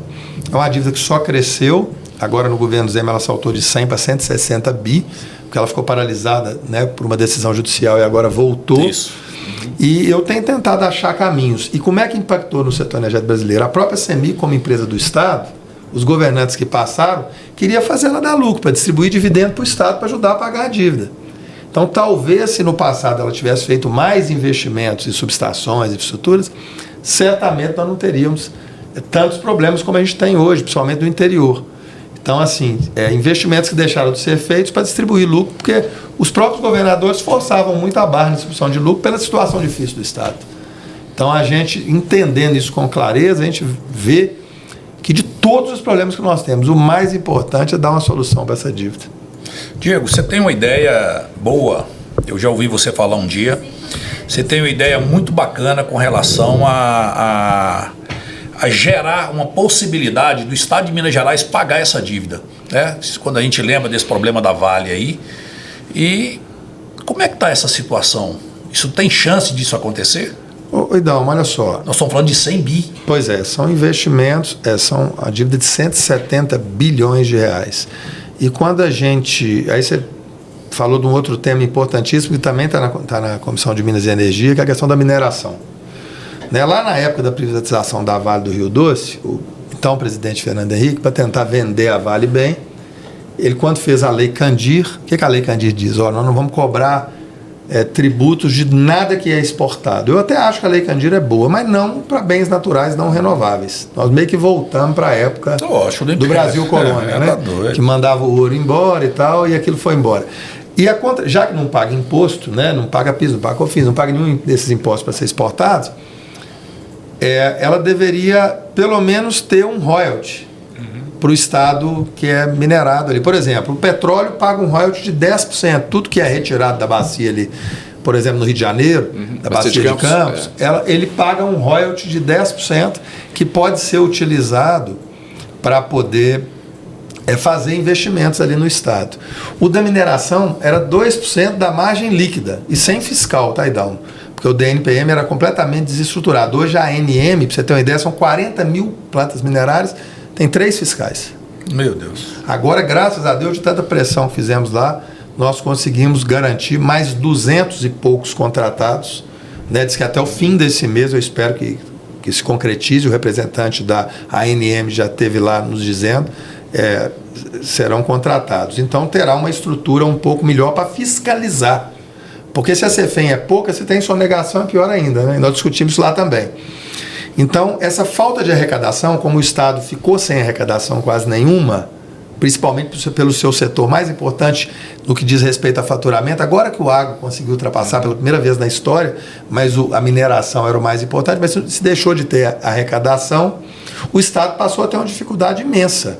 É uma dívida que só cresceu. Agora no governo Zema ela saltou de 100 para 160 bi, porque ela ficou paralisada, né, por uma decisão judicial e agora voltou. Isso. E eu tenho tentado achar caminhos. E como é que impactou no setor energético brasileiro? A própria CEMIG, como empresa do Estado, os governantes que passaram, queria fazer ela dar lucro, para distribuir dividendo para o Estado, para ajudar a pagar a dívida. Então, talvez, se no passado ela tivesse feito mais investimentos em subestações, infraestruturas, certamente nós não teríamos tantos problemas como a gente tem hoje, principalmente no interior. Então, assim, investimentos que deixaram de ser feitos para distribuir lucro, porque os próprios governadores forçavam muito a barra na distribuição de lucro pela situação difícil do Estado. Então, a gente, entendendo isso com clareza, a gente vê que de todos os problemas que nós temos, o mais importante é dar uma solução para essa dívida. Diego, você tem uma ideia boa, eu já ouvi você falar um dia, você tem uma ideia muito bacana com relação a gerar uma possibilidade do Estado de Minas Gerais pagar essa dívida, né? Quando a gente lembra desse problema da Vale aí. E como é que está essa situação? Isso tem chance disso acontecer? Idalma, olha só. Nós estamos falando de 100 bi. Pois é, são investimentos, são a dívida de 170 bilhões de reais. E quando a gente... Aí você falou de um outro tema importantíssimo que também está na Comissão de Minas e Energia, que é a questão da mineração. Lá na época da privatização da Vale do Rio Doce, o então presidente Fernando Henrique, para tentar vender a Vale bem, ele quando fez a Lei Candir, o que a Lei Candir diz? Nós não vamos cobrar tributos de nada que é exportado. Eu até acho que a Lei Candir é boa, mas não para bens naturais não renováveis. Nós meio que voltamos para a época do Brasil colônia, né? Que mandava o ouro embora e tal, e aquilo foi embora. E já que não paga imposto, né? Não paga PIS, não paga COFINS, não paga nenhum desses impostos para ser exportados, ela deveria pelo menos ter um royalty para o estado que é minerado ali. Por exemplo, o petróleo paga um royalty de 10%. Tudo que é retirado da bacia ali, por exemplo, no Rio de Janeiro, da bacia de Campos, ele paga um royalty de 10% que pode ser utilizado para poder fazer investimentos ali no estado. O da mineração era 2% da margem líquida e sem fiscal, tá, Idalmo? Porque o DNPM era completamente desestruturado. Hoje a ANM, para você ter uma ideia, são 40 mil plantas minerárias, tem 3 fiscais. Meu Deus. Agora, graças a Deus, de tanta pressão que fizemos lá, nós conseguimos garantir mais 200 e poucos contratados. Né? Diz que até o fim desse mês, eu espero que se concretize, o representante da ANM já esteve lá nos dizendo, serão contratados. Então, terá uma estrutura um pouco melhor para fiscalizar. Porque se a CEFEM é pouca, se tem sonegação é pior ainda. Né? E nós discutimos isso lá também. Então, essa falta de arrecadação, como o Estado ficou sem arrecadação quase nenhuma, principalmente pelo seu setor mais importante no que diz respeito a faturamento, agora que o agro conseguiu ultrapassar pela primeira vez na história, mas a mineração era o mais importante, mas se deixou de ter arrecadação, o Estado passou a ter uma dificuldade imensa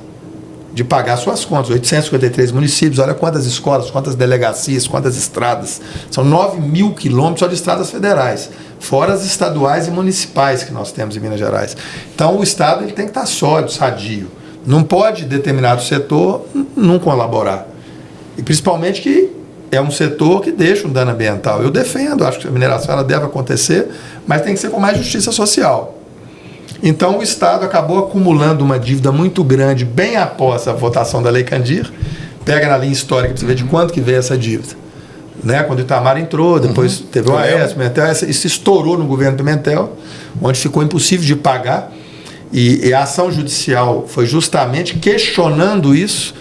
de pagar suas contas. 853 municípios, olha quantas escolas, quantas delegacias, quantas estradas. São 9 mil quilômetros só de estradas federais, fora as estaduais e municipais que nós temos em Minas Gerais. Então o Estado ele tem que estar sólido, sadio. Não pode determinado setor não colaborar. E principalmente que é um setor que deixa um dano ambiental. Eu defendo, acho que a mineração ela deve acontecer, mas tem que ser com mais justiça social. Então o Estado acabou acumulando uma dívida muito grande bem após a votação da Lei Candir. Pega na linha histórica para você ver de quanto que veio essa dívida. Né? Quando o Itamar entrou, depois teve o Aécio, Pimentel, isso estourou no governo Pimentel, onde ficou impossível de pagar. E a ação judicial foi justamente questionando isso,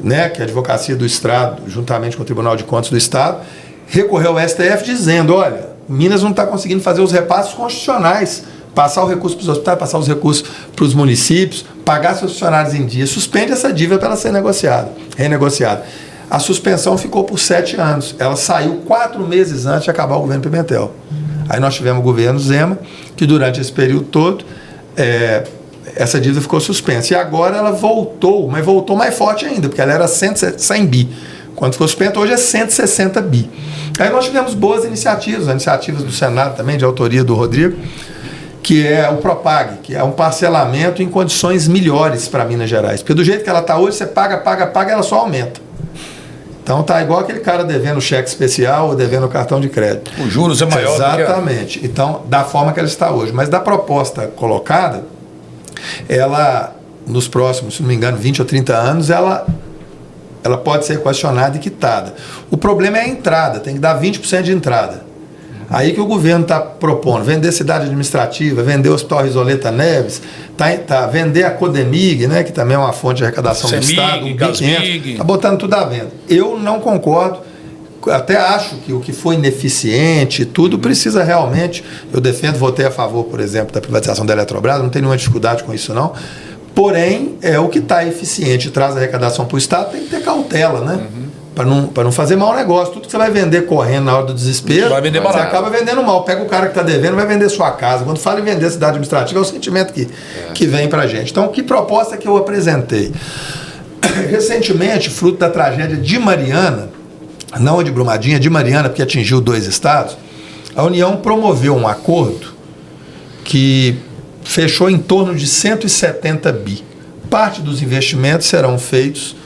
né? Que a Advocacia do Estado, juntamente com o Tribunal de Contas do Estado, recorreu ao STF dizendo, olha, Minas não está conseguindo fazer os repassos constitucionais, passar o recurso para os hospitais, passar os recursos para os municípios, pagar seus funcionários em dia, suspende essa dívida para ela ser renegociada. A suspensão ficou por 7 anos. Ela saiu 4 meses antes de acabar o governo Pimentel. Aí nós tivemos o governo Zema, que durante esse período todo, essa dívida ficou suspensa. E agora ela voltou, mas voltou mais forte ainda, porque ela era 100 bi. Quando ficou suspensa, hoje é 160 bi. Aí nós tivemos boas iniciativas do Senado também, de autoria do Rodrigo, que é o Propag, que é um parcelamento em condições melhores para Minas Gerais. Porque do jeito que ela está hoje, você paga, ela só aumenta. Então tá igual aquele cara devendo cheque especial ou devendo cartão de crédito. O juros é maior. Exatamente. Então, da forma que ela está hoje. Mas da proposta colocada, ela, nos próximos, se não me engano, 20 ou 30 anos, ela pode ser equacionada e quitada. O problema é a entrada, tem que dar 20% de entrada. Aí que o governo está propondo, vender cidade administrativa, vender o Hospital Risoleta Neves, vender a Codemig, né, que também é uma fonte de arrecadação do Estado, está botando tudo à venda. Eu não concordo, até acho que o que foi ineficiente, tudo precisa realmente, eu defendo, votei a favor, por exemplo, da privatização da Eletrobras, não tenho nenhuma dificuldade com isso não, porém, o que está eficiente e traz arrecadação para o Estado tem que ter cautela, né? Para não fazer mau negócio. Tudo que você vai vender correndo na hora do desespero, vai vender você acaba vendendo mal. Pega o cara que está devendo, vai vender sua casa. Quando fala em vender cidade administrativa, é o sentimento que vem para a gente. Então, que proposta que eu apresentei? Recentemente, fruto da tragédia de Mariana, não a de Brumadinho, a de Mariana, porque atingiu 2 estados, a União promoveu um acordo que fechou em torno de 170 bi. Parte dos investimentos serão feitos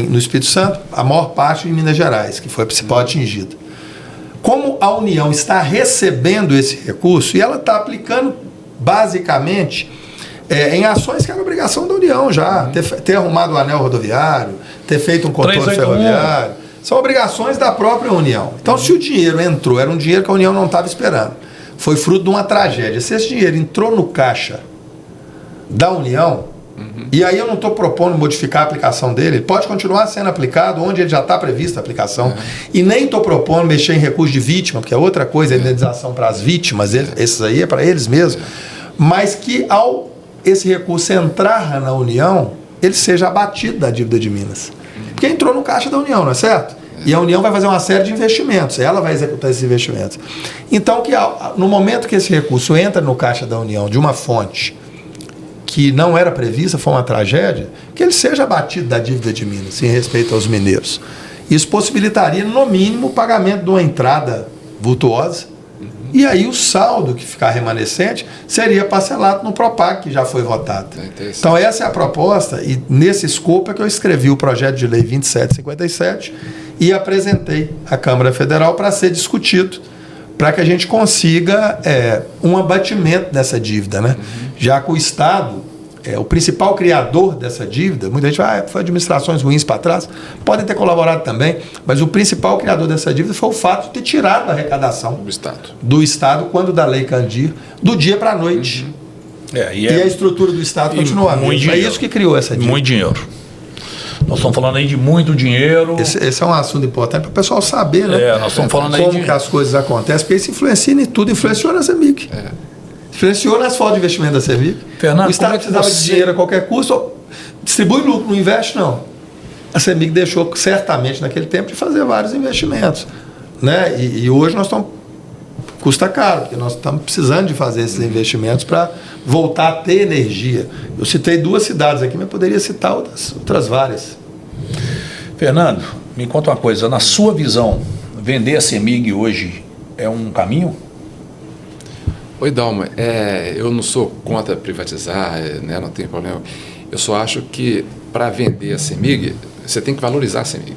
no Espírito Santo, a maior parte em Minas Gerais, que foi a principal atingida. Como a União está recebendo esse recurso, e ela está aplicando basicamente em ações que era obrigação da União já, ter arrumado o anel rodoviário, ter feito um contorno ferroviário, são obrigações da própria União. Então, se o dinheiro entrou, era um dinheiro que a União não estava esperando, foi fruto de uma tragédia. Se esse dinheiro entrou no caixa da União, E aí eu não estou propondo modificar a aplicação dele, ele pode continuar sendo aplicado onde ele já está prevista a aplicação. E nem estou propondo mexer em recurso de vítima, porque é outra coisa, a indenização para as vítimas, esses aí é para eles mesmos. Mas que ao esse recurso entrar na União, ele seja abatido da dívida de Minas. Porque entrou no caixa da União, não é certo? E a União vai fazer uma série de investimentos, ela vai executar esses investimentos. Então, que no momento que esse recurso entra no caixa da União de uma fonte que não era prevista, foi uma tragédia, que ele seja abatido da dívida de Minas, em respeito aos mineiros. Isso possibilitaria, no mínimo, o pagamento de uma entrada vultuosa, e aí o saldo que ficar remanescente seria parcelado no Propag, que já foi votado. Então essa é a proposta, e nesse escopo é que eu escrevi o projeto de lei 2757 e apresentei à Câmara Federal para ser discutido, para que a gente consiga um abatimento dessa dívida, né? Já que o Estado o principal criador dessa dívida, muita gente fala, foi administrações ruins para trás, podem ter colaborado também, mas o principal criador dessa dívida foi o fato de ter tirado a arrecadação do Estado quando da Lei Candir, do dia para a noite. E a estrutura do Estado continua a mesma. É isso que criou essa dívida. Muito dinheiro. Nós estamos falando aí de muito dinheiro. Esse é um assunto importante para o pessoal saber, né? Nós estamos falando como que as coisas acontecem, porque isso influencia em tudo, influenciou na CEMIG. Influenciou nas fontes de investimento da CEMIG. Fernando, o Estado precisava de dinheiro a qualquer custo, distribui lucro, não investe, não. A CEMIG deixou certamente naquele tempo de fazer vários investimentos, né? E hoje nós estamos, custa caro, porque nós estamos precisando de fazer esses investimentos para voltar a ter energia. Eu citei 2 cidades aqui, mas poderia citar outras várias. Fernando, me conta uma coisa, na sua visão, vender a CEMIG hoje é um caminho? Oi, Dalma, eu não sou contra privatizar, né, não tem problema. Eu só acho que para vender a CEMIG, você tem que valorizar a CEMIG.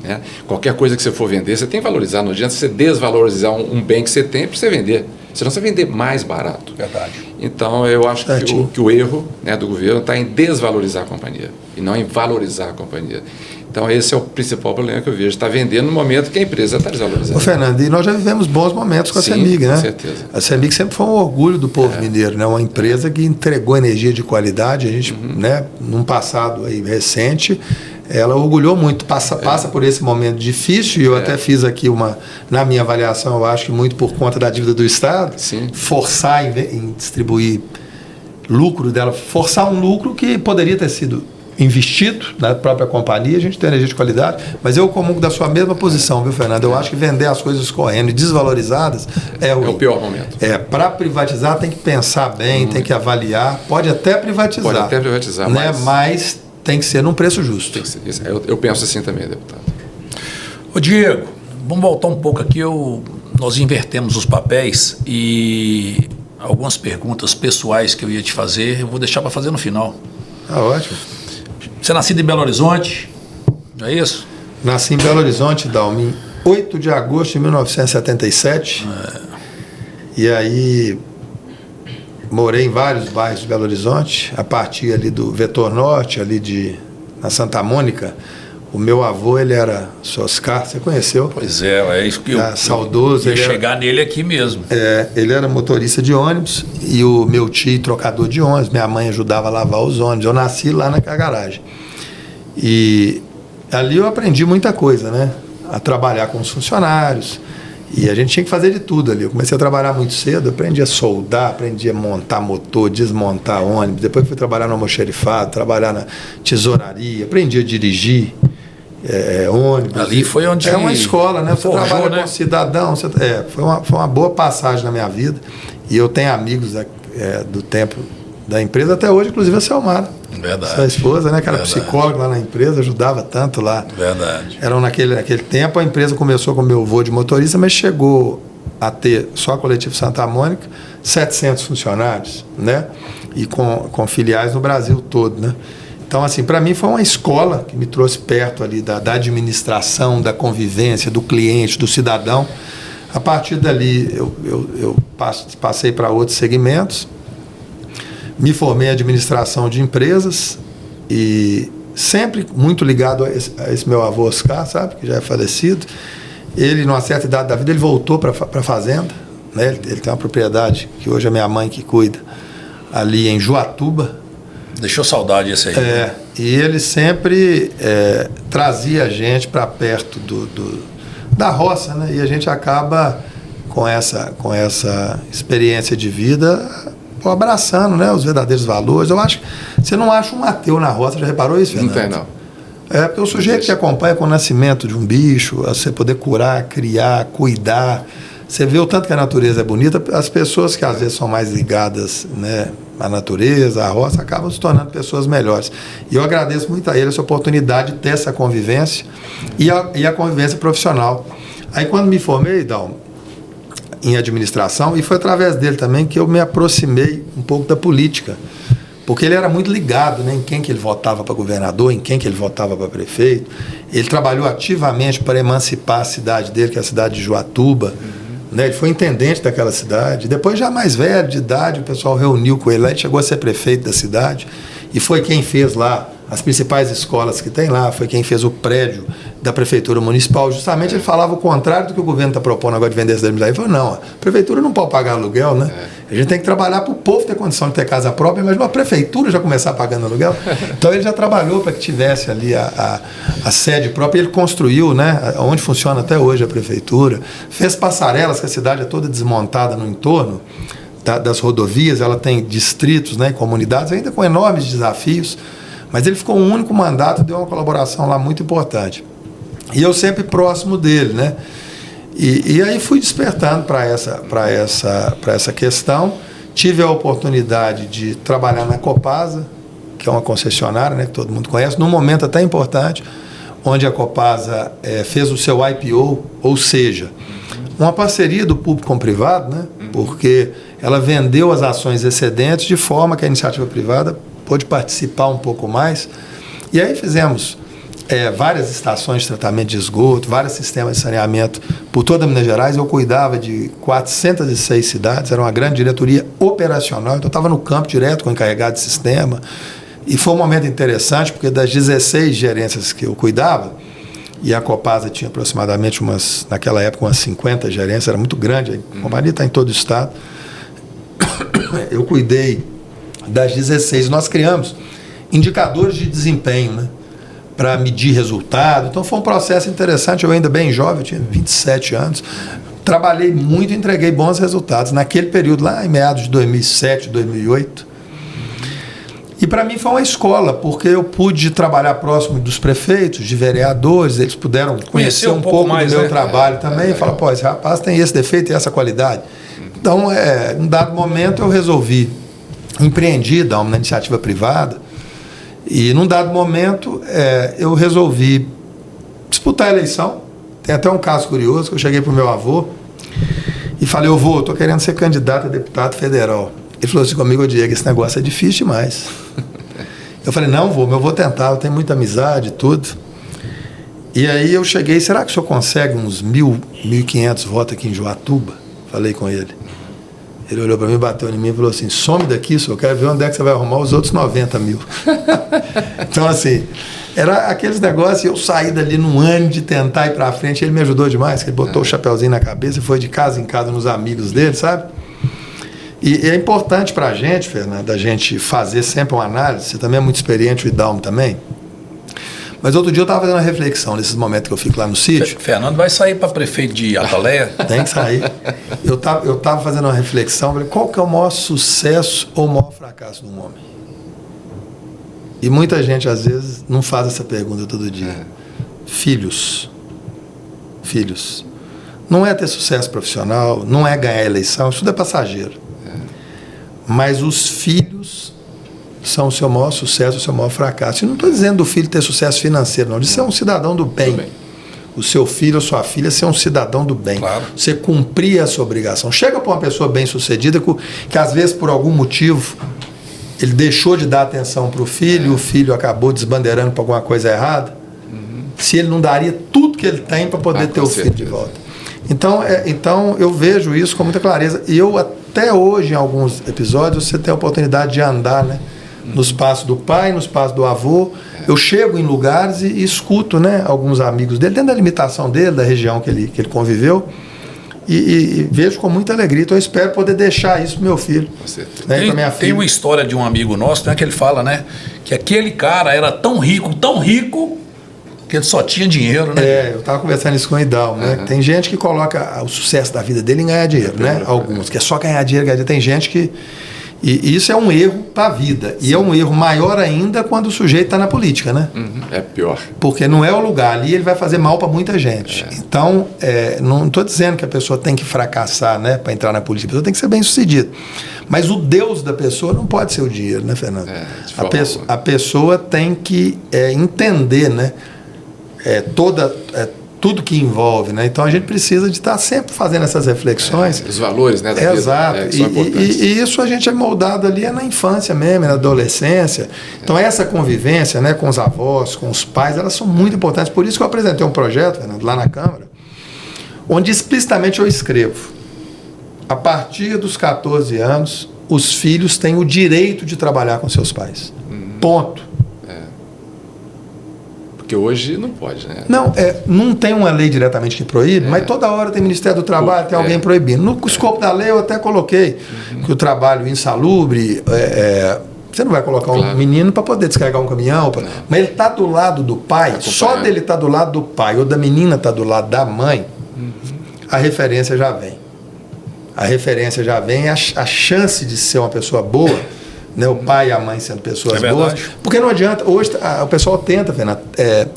Né? Qualquer coisa que você for vender, você tem que valorizar. Não adianta você desvalorizar um bem que você tem para você vender. Senão você vai vender mais barato. Verdade. Então, eu acho que o erro, né, do governo está em desvalorizar a companhia e não em valorizar a companhia. Então, esse é o principal problema que eu vejo. Está vendendo no momento que a empresa está desvalorizando. Ô, Fernando, e nós já vivemos bons momentos com a CEMIG, né? Com certeza. A CEMIG sempre foi um orgulho do povo mineiro, né? Uma empresa que entregou energia de qualidade. A gente, né, num passado aí recente, ela orgulhou muito. Passa por esse momento difícil, e eu até fiz aqui na minha avaliação, eu acho que muito por conta da dívida do Estado, forçar em distribuir lucro dela, forçar um lucro que poderia ter sido investido na própria companhia, a gente tem energia de qualidade, mas eu comungo da sua mesma posição, viu, Fernando? Eu acho que vender as coisas correndo e desvalorizadas é o pior momento. Para privatizar tem que pensar bem, tem que avaliar, pode até privatizar. Né? Mas tem que ser num preço justo. Tem que ser isso. Eu penso assim também, deputado. Ô Diego, vamos voltar um pouco aqui, nós invertemos os papéis e algumas perguntas pessoais que eu ia te fazer, eu vou deixar para fazer no final. Ótimo. Você é nascido em Belo Horizonte, não é isso? Nasci em Belo Horizonte, Dalmi, em 8 de agosto de 1977. E aí morei em vários bairros de Belo Horizonte, a partir ali do Vetor Norte, ali na Santa Mônica. O meu avô, ele era Oscar, você conheceu? Pois é isso que saudoso. Eu ia chegar nele aqui mesmo. Ele era motorista de ônibus e o meu tio trocador de ônibus, minha mãe ajudava a lavar os ônibus. Eu nasci lá na garagem. E ali eu aprendi muita coisa, né? A trabalhar com os funcionários. E a gente tinha que fazer de tudo ali. Eu comecei a trabalhar muito cedo, aprendi a soldar, aprendi a montar motor, desmontar ônibus. Depois fui trabalhar no almoxerifado, trabalhar na tesouraria, aprendi a dirigir ônibus. Ali foi onde... É uma escola, né? Você forjou, trabalha né? com cidadão. Foi uma boa passagem na minha vida. E eu tenho amigos do tempo da empresa, até hoje, inclusive a Selmara. Verdade. Sua esposa, né? Que era Verdade. psicóloga lá na empresa, ajudava tanto lá. Verdade. Naquele tempo, a empresa começou com o meu avô de motorista, mas chegou a ter, só a Coletivo Santa Mônica, 700 funcionários, né? E com filiais no Brasil todo, né? Então, assim, para mim foi uma escola que me trouxe perto ali da administração, da convivência, do cliente, do cidadão. A partir dali, eu passei para outros segmentos, me formei em administração de empresas e sempre muito ligado a esse meu avô Oscar, sabe, que já é falecido. Ele, numa certa idade da vida, ele voltou para a fazenda, né? Ele tem uma propriedade que hoje é minha mãe que cuida, ali em Juatuba. Deixou saudade esse aí. E ele sempre trazia a gente para perto da roça, né? E a gente acaba com essa experiência de vida abraçando, né, os verdadeiros valores. Eu acho que você não acha um ateu na roça, já reparou isso, Fernando? Não tem, não. Porque o sujeito que acompanha com o nascimento de um bicho, você poder curar, criar, cuidar. Você vê o tanto que a natureza é bonita, as pessoas que às vezes são mais ligadas, né, à natureza, à roça, acabam se tornando pessoas melhores. E eu agradeço muito a ele essa oportunidade de ter essa convivência e a convivência profissional. Aí quando me formei, Dalmo, em administração, e foi através dele também que eu me aproximei um pouco da política, porque ele era muito ligado, né, em quem que ele votava para governador, em quem que ele votava para prefeito. Ele trabalhou ativamente para emancipar a cidade dele, que é a cidade de Joatuba. Né, ele foi intendente daquela cidade. Depois, já mais velho, de idade, o pessoal reuniu com ele lá, ele chegou a ser prefeito da cidade e foi quem fez lá as principais escolas que tem lá, foi quem fez o prédio da Prefeitura Municipal. Justamente ele falava o contrário do que o governo está propondo agora de vender essa cidade. Ele falou, não, a Prefeitura não pode pagar aluguel, né? A gente tem que trabalhar para o povo ter condição de ter casa própria, mas uma Prefeitura já começar pagando aluguel. Então ele já trabalhou para que tivesse ali a sede própria. Ele construiu, né, onde funciona até hoje a Prefeitura, fez passarelas, que a cidade é toda desmontada no entorno das rodovias, ela tem distritos, né, comunidades, ainda com enormes desafios. Mas ele ficou um único mandato e deu uma colaboração lá muito importante. E eu sempre próximo dele, né? E aí fui despertando para essa questão. Tive a oportunidade de trabalhar na Copasa, que é uma concessionária, né, que todo mundo conhece, num momento até importante, onde a Copasa fez o seu IPO, ou seja, uma parceria do público com o privado, né? Porque ela vendeu as ações excedentes de forma que a iniciativa privada pôde participar um pouco mais. E aí fizemos várias estações de tratamento de esgoto, vários sistemas de saneamento por toda Minas Gerais. Eu cuidava de 406 cidades, era uma grande diretoria operacional, então eu estava no campo direto com o encarregado de sistema. E foi um momento interessante, porque das 16 gerências que eu cuidava, e a Copasa tinha aproximadamente naquela época, umas 50 gerências, era muito grande, a companhia está em todo o estado. Eu cuidei das 16, nós criamos indicadores de desempenho, né, para medir resultado. Então foi um processo interessante. Eu ainda bem jovem, eu tinha 27 anos, trabalhei muito e entreguei bons resultados naquele período lá em meados de 2007, 2008. E para mim foi uma escola, porque eu pude trabalhar próximo dos prefeitos, de vereadores, eles puderam conhecer um pouco mais do meu trabalho também, e falar, pô, esse rapaz tem esse defeito e essa qualidade. Então, em um dado momento eu resolvi empreendi na iniciativa privada e num dado momento eu resolvi disputar a eleição. Tem até um caso curioso que eu cheguei para o meu avô e falei, eu estou querendo ser candidato a deputado federal. Ele falou assim comigo, Diego, esse negócio é difícil demais. Eu falei, não, vô, mas eu vou tentar, eu tenho muita amizade e tudo. E aí eu cheguei, será que o senhor consegue uns 1.500 votos aqui em Joatuba? Falei com ele. Ele olhou para mim, bateu em mim e falou assim, some daqui, senhor, eu quero ver onde é que você vai arrumar os outros 90 mil. Então, assim, era aqueles negócios, eu saí dali num ano de tentar ir para frente, ele me ajudou demais, ele botou o chapeuzinho na cabeça e foi de casa em casa nos amigos dele, sabe? E é importante para a gente, Fernando, a gente fazer sempre uma análise, você também é muito experiente, o Idalmo também. Mas outro dia eu estava fazendo uma reflexão nesses momentos que eu fico lá no sítio. Fernando vai sair para prefeito de Atoleia? Tem que sair. Eu tava fazendo uma reflexão, falei, qual que é o maior sucesso ou o maior fracasso de um homem? E muita gente, às vezes, não faz essa pergunta todo dia. Filhos. Filhos. Não é ter sucesso profissional, não é ganhar eleição, isso tudo é passageiro. Mas os filhos são o seu maior sucesso, o seu maior fracasso. E não estou dizendo do filho ter sucesso financeiro, não. De ser um cidadão do bem. O seu filho ou sua filha ser um cidadão do bem. Claro. Você cumprir a sua obrigação. Chega para uma pessoa bem-sucedida que às vezes, por algum motivo, ele deixou de dar atenção para o filho, o filho acabou desbandeirando para alguma coisa errada. Se ele não daria tudo que ele tem para poder ter o filho de volta. Então, eu vejo isso com muita clareza. E eu, até hoje, em alguns episódios, você tem a oportunidade de andar, né, nos passos do pai, nos passos do avô. Eu chego em lugares e escuto, né, alguns amigos dele, dentro da limitação dele, da região que ele conviveu, E vejo com muita alegria. Então eu espero poder deixar isso pro meu filho. Né, pra minha filha. Tem uma história de um amigo nosso, né, que ele fala, né, que aquele cara era tão rico, que ele só tinha dinheiro, né? Eu estava conversando isso com o Idal, né? Tem gente que coloca o sucesso da vida dele em ganhar dinheiro, né? Alguns, que é só ganhar dinheiro. Tem gente que... E isso é um erro para a vida. Sim. E é um erro maior ainda quando o sujeito está na política, né? É pior. Porque não é o lugar. Ali ele vai fazer mal para muita gente. Então, não estou dizendo que a pessoa tem que fracassar, né, para entrar na política. A pessoa tem que ser bem-sucedida. Mas o Deus da pessoa não pode ser o dinheiro, né, Fernando? A pessoa tem que entender, né? Tudo que envolve, né? Então a gente precisa de estar sempre fazendo essas reflexões. Os valores, né? Da vida, exato. Que são importantes. E isso a gente é moldado ali na infância mesmo, na adolescência. Então essa convivência, né, com os avós, com os pais, elas são muito importantes. Por isso que eu apresentei um projeto, Fernando, lá na Câmara, onde explicitamente eu escrevo: a partir dos 14 anos, os filhos têm o direito de trabalhar com seus pais. Ponto. Porque hoje não pode, né? Não tem uma lei diretamente que proíbe, mas toda hora tem Ministério do Trabalho, tem alguém proibindo. No escopo da lei eu até coloquei que o trabalho insalubre, você não vai colocar um menino para poder descarregar um caminhão, mas ele está do lado do pai, só dele estar do lado do pai ou da menina estar do lado da mãe, a referência já vem. A chance de ser uma pessoa boa, né, o pai e a mãe sendo pessoas boas, porque não adianta, hoje o pessoal tenta, Fernando,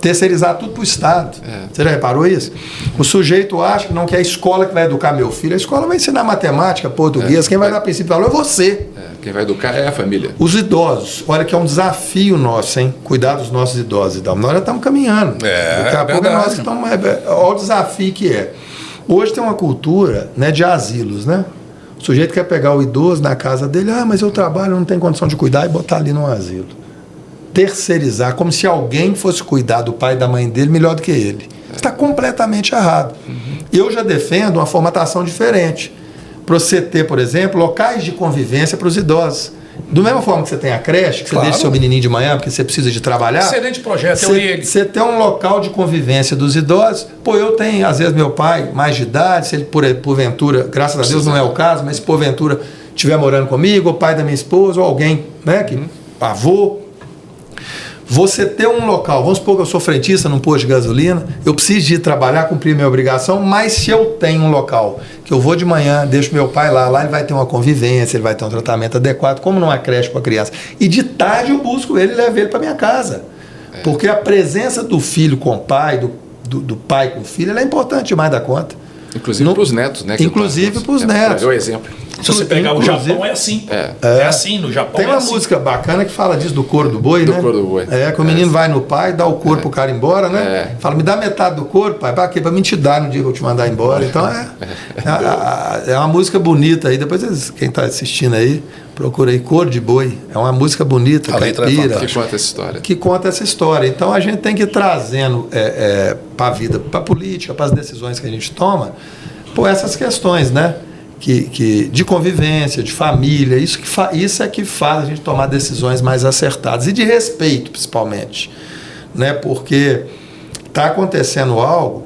terceirizar tudo para o Estado. Você já reparou isso? O sujeito acha que não quer a escola que vai educar meu filho, a escola vai ensinar matemática, português, quem vai dar princípio de valor é você. Quem vai educar é a família. Os idosos, olha que é um desafio nosso, hein? Cuidar dos nossos idosos. Nós já estamos caminhando. Daqui a pouco nós que estamos... Olha o desafio que é. Hoje tem uma cultura, né, de asilos, né? O sujeito quer pegar o idoso na casa dele, mas eu trabalho, não tenho condição de cuidar, e botar ali num asilo. Terceirizar, como se alguém fosse cuidar do pai e da mãe dele melhor do que ele. Está completamente errado. Eu já defendo uma formatação diferente. Para você ter, por exemplo, locais de convivência para os idosos. Do mesma forma que você tem a creche, que você deixa seu menininho de manhã porque você precisa de trabalhar. Excelente projeto, você tem um local de convivência dos idosos. Eu tenho, às vezes, meu pai, mais de idade, se ele porventura, graças a Deus não é o caso, mas se porventura estiver morando comigo, ou pai da minha esposa, ou alguém, né, avô. Você ter um local, vamos supor que eu sou frentista num posto de gasolina, eu preciso de ir trabalhar, cumprir minha obrigação, mas se eu tenho um local que eu vou de manhã, deixo meu pai lá ele vai ter uma convivência, ele vai ter um tratamento adequado, como numa creche com a criança. E de tarde eu busco ele e levo ele para minha casa. Porque a presença do filho com o pai, do pai com o filho, ela é importante demais da conta. Inclusive para os netos, né? Inclusive para os netos. É o exemplo. Se você pegar o Japão, é assim. É assim, no Japão. Tem uma música bacana que fala disso, do couro do boi, né? Do couro do boi. Que o menino vai no pai, dá o couro pro cara ir embora, né? Fala, me dá metade do couro, pai. Pra quê? Pra me te dar no dia que eu te mandar embora. Então é uma música bonita aí. Depois quem tá assistindo aí, procura aí, Couro de Boi. É uma música bonita, caipira. Que conta essa história. Que conta essa história. Então a gente tem que ir trazendo para a vida, para a política, para as decisões que a gente toma, por essas questões, né? De convivência, de família, isso é que faz a gente tomar decisões mais acertadas e de respeito, principalmente, né? Porque está acontecendo algo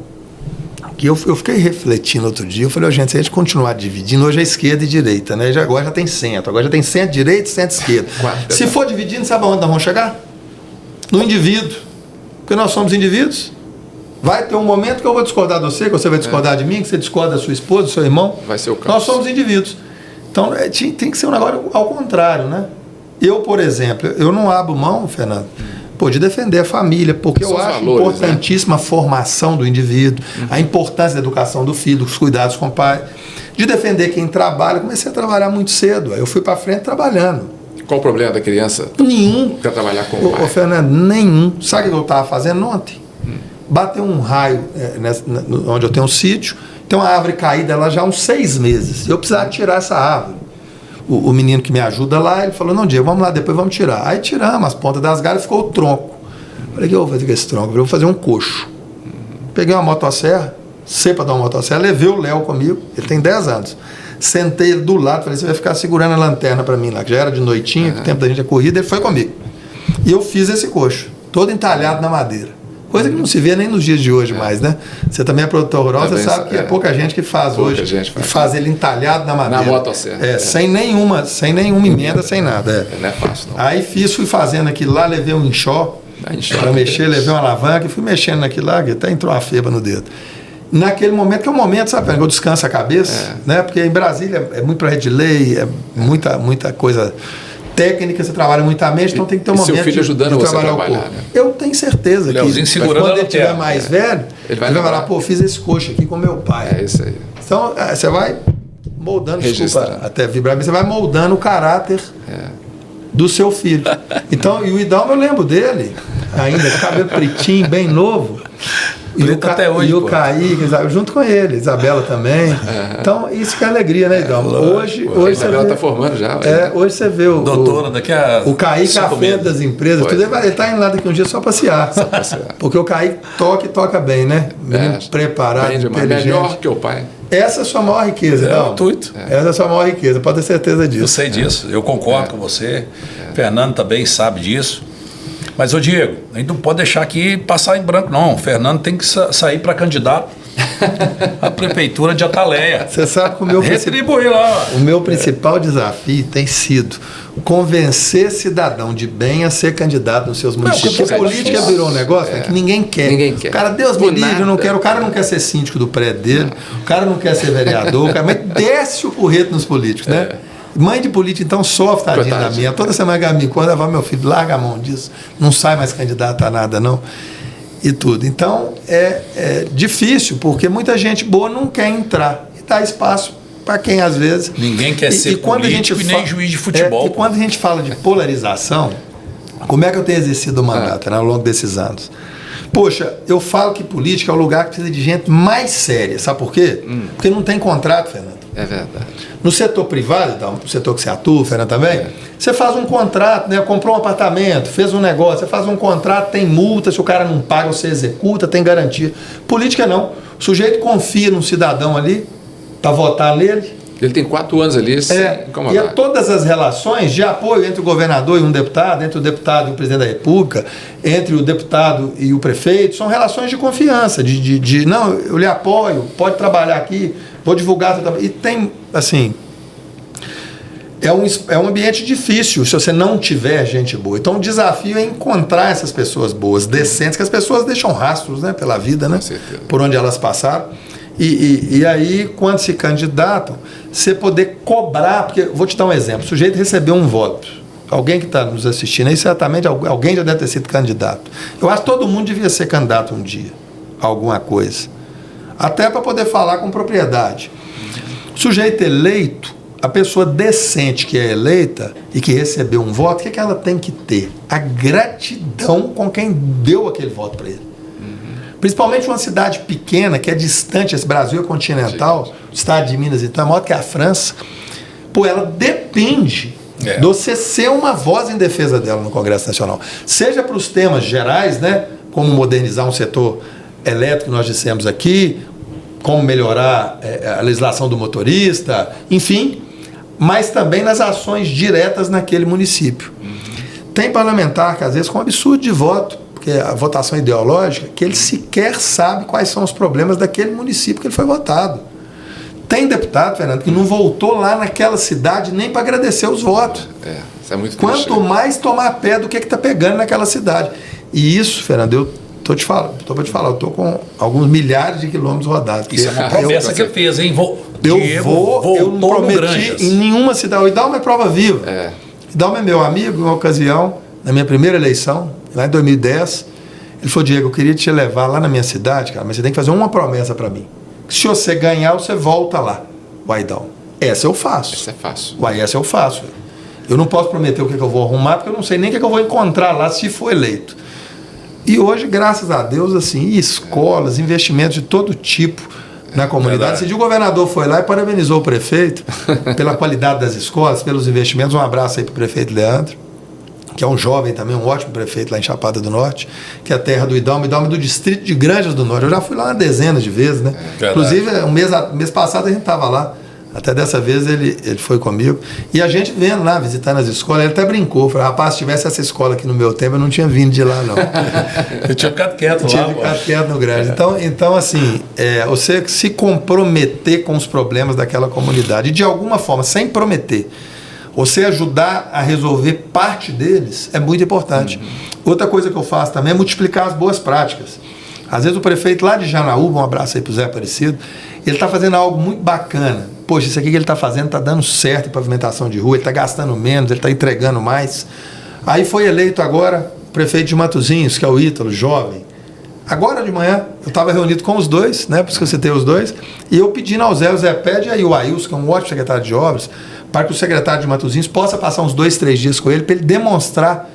que eu fiquei refletindo outro dia. Eu falei, gente, se a gente continuar dividindo, hoje é esquerda e direita, né? Agora já tem centro, agora já tem centro-direita e centro-esquerda. Se for dividindo, sabe aonde nós vamos chegar? No indivíduo, porque nós somos indivíduos. Vai ter um momento que eu vou discordar de você, que você vai discordar de mim, que você discorda da sua esposa, do seu irmão. Vai ser o caso. Nós somos indivíduos. Então, tem que ser um negócio ao contrário, né? Eu, por exemplo, eu não abro mão, Fernando, de defender a família, porque eu acho importantíssima a formação do indivíduo, a importância da educação do filho, dos cuidados com o pai, de defender quem trabalha. Comecei a trabalhar muito cedo, eu fui para frente trabalhando. Qual o problema da criança? Nenhum. Quer trabalhar com o pai? Fernando, nenhum. Sabe o que eu estava fazendo ontem? Bateu um raio onde eu tenho um sítio, tem uma árvore caída lá já há uns 6 meses. Eu precisava tirar essa árvore. O menino que me ajuda lá, ele falou, não, Diego, vamos lá, depois vamos tirar. Aí tiramos as pontas das galhas e ficou o tronco. Falei, o que eu vou fazer com esse tronco? Eu vou fazer um coxo. Peguei uma motosserra, cepa de uma motosserra, levei o Léo comigo, ele tem 10 anos. Sentei ele do lado, falei, você vai ficar segurando a lanterna para mim lá, que já era de noitinha, que o tempo da gente é corrida, ele foi comigo. E eu fiz esse coxo, todo entalhado na madeira. Coisa que não se vê nem nos dias de hoje mais, né? Você também é produtor rural, você sabe que é pouca gente que faz hoje. Gente faz. E faz ele entalhado na madeira. Na motosserra. Sem nenhuma emenda, sem nada. Não é fácil, não. Aí fui fazendo aquilo lá, levei um enxó para mexer, levei uma alavanca e fui mexendo naquilo lá, que até entrou uma feba no dedo. Naquele momento, que é o momento, sabe, que eu descanso a cabeça, né? Porque em Brasília é muito projeto de lei, é muita coisa técnica, você trabalha muitamente, então tem que ter um momento seu filho ajudando de você a trabalhar trabalhar, o corpo. né? Eu tenho certeza que quando ele estiver mais velho, ele vai falar, pô, fiz esse coxo aqui com meu pai. É isso aí. Então, você vai moldando, Registrando. desculpa até vibrar, mas você vai moldando o caráter do seu filho. Então, e o Idalma, eu lembro dele, ainda, com cabelo pretinho, bem novo. Até hoje, e o Kaique, junto com ele, Isabela também. Então, isso que é alegria, né, Idalma? Hoje a Isabela está formando já. Hoje você vê doutora, daqui a o Kaique à frente das empresas, tudo, ele está indo lá daqui um dia só passear. Porque o Kaique toca bem, né? Menino preparado, inteligente. Melhor que o pai. Essa é a sua maior riqueza, Idalma. Intuito. Essa é a sua maior riqueza, pode ter certeza disso. Eu sei disso, eu concordo com você. Fernando também sabe disso. Mas, ô Diego, a gente não pode deixar aqui passar em branco, não. O Fernando tem que sair para candidato à prefeitura de Ataleia. Você sabe que retribuir lá. O meu principal desafio tem sido convencer cidadão de bem a ser candidato nos seus municípios. Porque política virou um negócio que ninguém quer. O cara, Deus me livre, eu não quero. O cara não quer ser síndico do prédio dele, o cara não quer ser vereador, mas desce o porreto nos políticos, né? Mãe de política, então, sofre, tadinha da minha. Toda semana que ela me conta, meu filho, larga a mão disso. Não sai mais candidato a nada, não. E tudo. Então, é difícil, porque muita gente boa não quer entrar. E dá espaço para quem, às vezes... Ninguém quer ser político e nem juiz de futebol. E quando a gente fala de polarização, como é que eu tenho exercido o mandato ao longo desses anos? Poxa, eu falo que política é o lugar que precisa de gente mais séria. Sabe por quê? Porque não tem contrato, Fernando. É verdade. No setor privado, então, no setor que você atua, Fernando, também, você faz um contrato, né? Comprou um apartamento, fez um negócio, você faz um contrato, tem multa, se o cara não paga, você executa, tem garantia. Política não. O sujeito confia num cidadão ali para votar nele. Ele tem 4 anos ali sem incomodar. E todas as relações de apoio entre o governador e um deputado, entre o deputado e o presidente da República, entre o deputado e o prefeito, são relações de confiança, não, eu lhe apoio, pode trabalhar aqui, vou divulgar seu trabalho. E tem, assim, é um ambiente difícil se você não tiver gente boa. Então o desafio é encontrar essas pessoas boas, decentes, que as pessoas deixam rastros, né, pela vida, né, por onde elas passaram. E aí, quando se candidatam, você poder cobrar, porque, vou te dar um exemplo, o sujeito recebeu um voto, alguém que está nos assistindo aí, certamente alguém já deve ter sido candidato. Eu acho que todo mundo devia ser candidato um dia, a alguma coisa, até para poder falar com propriedade. O sujeito eleito, a pessoa decente que é eleita e que recebeu um voto, o que ela tem que ter? A gratidão com quem deu aquele voto para ele. Principalmente uma cidade pequena, que é distante, esse Brasil é continental, o estado de Minas então é maior que a França, pô, ela depende de você ser uma voz em defesa dela no Congresso Nacional. Seja para os temas gerais, né, como modernizar um setor elétrico que nós dissemos aqui, como melhorar a legislação do motorista, enfim, mas também nas ações diretas naquele município. Tem parlamentar que às vezes com um absurdo de voto, porque a votação ideológica, que ele sequer sabe quais são os problemas daquele município que ele foi votado. Tem deputado, Fernando, que não voltou lá naquela cidade nem para agradecer os votos. Isso é muito Quanto triste, mais tomar pé do que está pegando naquela cidade. E isso, Fernando, eu estou para te falar, eu estou com alguns milhares de quilômetros rodados. Isso é uma promessa que ele fez, hein? Eu não prometi em nenhuma cidade. O Idalma é prova viva. Idalma é meu amigo, em uma ocasião, na minha primeira eleição, lá em 2010, ele falou, Diego, eu queria te levar lá na minha cidade, cara, mas você tem que fazer uma promessa para mim. Se você ganhar, você volta lá. Uai, Idalma, essa eu faço. Essa é fácil. Uai, essa eu faço. Eu não posso prometer o que eu vou arrumar, porque eu não sei nem o que eu vou encontrar lá se for eleito. E hoje, graças a Deus, assim, escolas, investimentos de todo tipo na comunidade. Esse dia o governador foi lá e parabenizou o prefeito pela qualidade das escolas, pelos investimentos. Um abraço aí para o prefeito Leandro, que é um jovem também, um ótimo prefeito lá em Chapada do Norte, que é a terra do Idalma do distrito de Granjas do Norte. Eu já fui lá uma dezena de vezes, né? Inclusive, mês passado a gente estava lá, Até dessa vez ele foi comigo. E a gente vendo lá, visitando as escolas, ele até brincou. Falou, rapaz, se tivesse essa escola aqui no meu tempo, eu não tinha vindo de lá, não. Eu tinha ficado quieto lá. Tinha ficado quieto no grande. Então assim, você se comprometer com os problemas daquela comunidade. E de alguma forma, sem prometer, você ajudar a resolver parte deles, é muito importante. Outra coisa que eu faço também é multiplicar as boas práticas. Às vezes o prefeito lá de Janaúba, um abraço aí pro Zé Aparecido, ele está fazendo algo muito bacana. Poxa, isso aqui que ele está fazendo está dando certo em pavimentação de rua, ele está gastando menos, ele está entregando mais. Aí foi eleito agora o prefeito de Matosinhos, que é o Ítalo, jovem. Agora de manhã, eu estava reunido com os dois, né, por isso que eu citei os dois, e eu pedindo ao Zé, o Zé pede aí o Ailson, que é um ótimo secretário de obras, para que o secretário de Matosinhos possa passar uns 2, 3 dias com ele, para ele demonstrar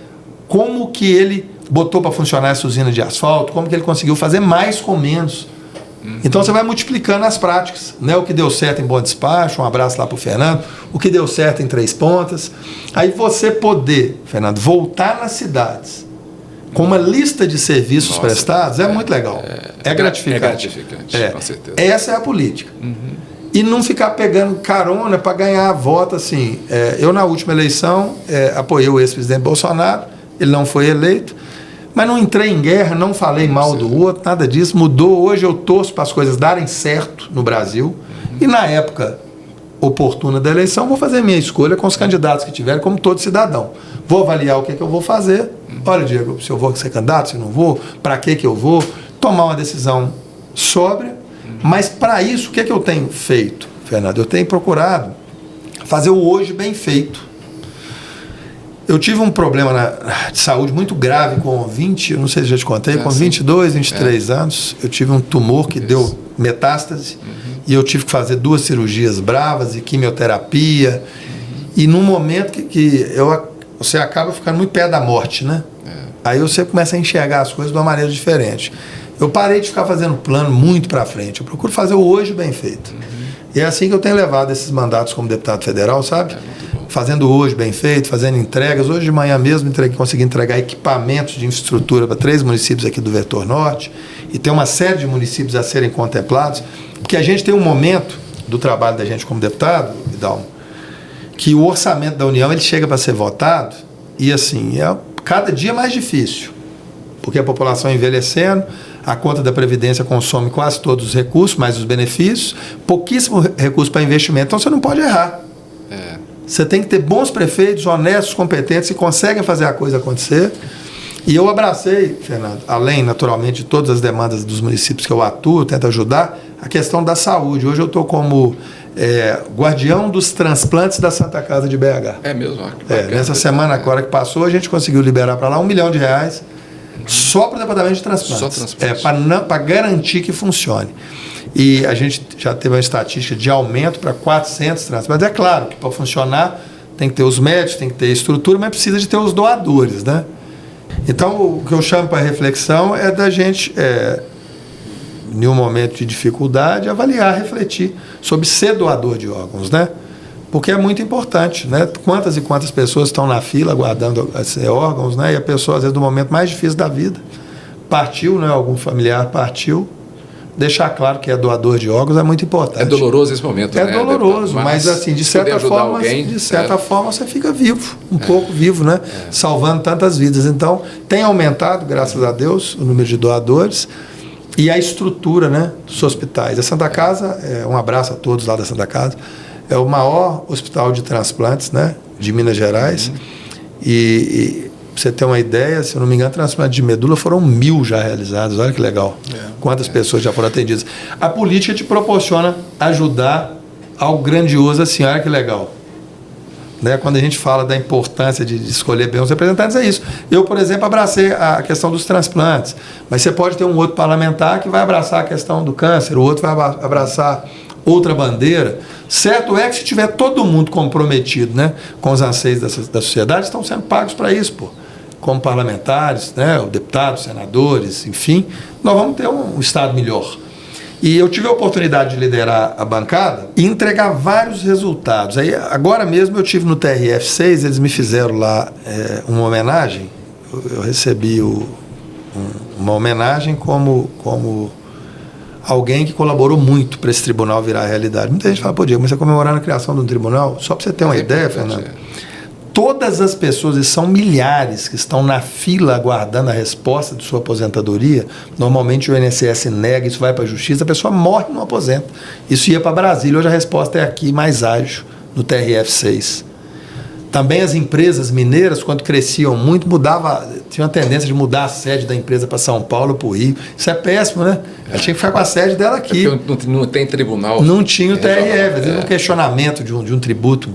como que ele botou para funcionar essa usina de asfalto, como que ele conseguiu fazer mais com menos. Então você vai multiplicando as práticas, né? O que deu certo em Bom Despacho, um abraço lá para o Fernando, o que deu certo em Três Pontas. Aí você poder, Fernando, voltar nas cidades com uma lista de serviços prestados é muito legal. É gratificante. É gratificante, com certeza. Essa é a política. E não ficar pegando carona para ganhar a voto assim. Eu, na última eleição, apoiei o ex-presidente Bolsonaro, ele não foi eleito, mas não entrei em guerra, não falei mal do outro, nada disso, mudou. Hoje eu torço para as coisas darem certo no Brasil, e na época oportuna da eleição, vou fazer minha escolha com os candidatos que tiverem, como todo cidadão. Vou avaliar o que eu vou fazer. Olha, Diego, se eu vou ser candidato, se não vou, para que eu vou, tomar uma decisão sóbria. Mas para isso, o que eu tenho feito, Fernando? Eu tenho procurado fazer o hoje bem feito. Eu tive um problema de saúde muito grave com 20, eu não sei se já te contei, com 22, 23 anos. Eu tive um tumor que deu metástase e eu tive que fazer 2 cirurgias bravas e quimioterapia. E num momento que você acaba ficando muito perto da morte, né? Aí você começa a enxergar as coisas de uma maneira diferente. Eu parei de ficar fazendo plano muito para frente. Eu procuro fazer o hoje bem feito. E é assim que eu tenho levado esses mandatos como deputado federal, sabe? Fazendo hoje bem feito, fazendo entregas. Hoje de manhã mesmo consegui entregar equipamentos de infraestrutura para 3 municípios aqui do Vetor Norte, e tem uma série de municípios a serem contemplados, porque a gente tem um momento do trabalho da gente como deputado, Vidal, que o orçamento da União ele chega para ser votado e assim, é cada dia mais difícil, porque a população envelhecendo, a conta da Previdência consome quase todos os recursos, mais os benefícios, pouquíssimo recurso para investimento, então você não pode errar. Você tem que ter bons prefeitos, honestos, competentes, que conseguem fazer a coisa acontecer. E eu abracei, Fernando, além, naturalmente, de todas as demandas dos municípios que eu atuo, tento ajudar, a questão da saúde. Hoje eu estou como guardião dos transplantes da Santa Casa de BH. É mesmo? Nessa semana agora que passou, a gente conseguiu liberar para lá R$1 milhão só para o departamento de transplantes. Só transplantes. Para garantir que funcione. E a gente já teve uma estatística de aumento para 400 transplantes. É claro que para funcionar tem que ter os médicos, tem que ter estrutura, mas precisa de ter os doadores, né? Então, o que eu chamo para reflexão é da gente, em um momento de dificuldade, avaliar, refletir sobre ser doador de órgãos, né? Porque é muito importante, né? Quantas e quantas pessoas estão na fila aguardando órgãos, né? E a pessoa, às vezes, no momento mais difícil da vida, partiu, né? Algum familiar partiu. Deixar claro que é doador de órgãos é muito importante. É doloroso esse momento, né? É doloroso, mas assim, de certa forma você fica vivo, um pouco vivo, né? Salvando tantas vidas. Então, tem aumentado, graças a Deus, o número de doadores e a estrutura, né, dos hospitais. A Santa Casa, um abraço a todos lá da Santa Casa, é o maior hospital de transplantes, né, de Minas Gerais. E pra você ter uma ideia, se eu não me engano, transplantes de medula foram 1.000 já realizados. Olha que legal. Quantas pessoas já foram atendidas. A política te proporciona ajudar algo grandioso assim. Olha que legal. Né? Quando a gente fala da importância de escolher bem os representantes, é isso. Eu, por exemplo, abracei a questão dos transplantes, mas você pode ter um outro parlamentar que vai abraçar a questão do câncer, o outro vai abraçar outra bandeira. Certo é que se tiver todo mundo comprometido, né, com os anseios da sociedade, estão sendo pagos para isso, como parlamentares, né, deputados, senadores, enfim, nós vamos ter um Estado melhor. E eu tive a oportunidade de liderar a bancada e entregar vários resultados. Aí, agora mesmo eu tive no TRF6, eles me fizeram lá uma homenagem, eu recebi uma homenagem como alguém que colaborou muito para esse tribunal virar realidade. Muita gente fala, pô, Diego, mas você comemorar a criação de um tribunal? Só para você ter uma ideia, Fernando, todas as pessoas, e são milhares, que estão na fila aguardando a resposta de sua aposentadoria, normalmente o INSS nega, isso vai para a justiça, a pessoa morre e não aposenta. Isso ia para Brasília, hoje a resposta é aqui, mais ágil, no TRF6. Também as empresas mineiras, quando cresciam muito, tinha uma tendência de mudar a sede da empresa para São Paulo, para o Rio. Isso é péssimo, né? Ela tinha que ficar com a sede dela aqui. Não tem tribunal. Não tinha o TRF. Às vezes um questionamento de um tributo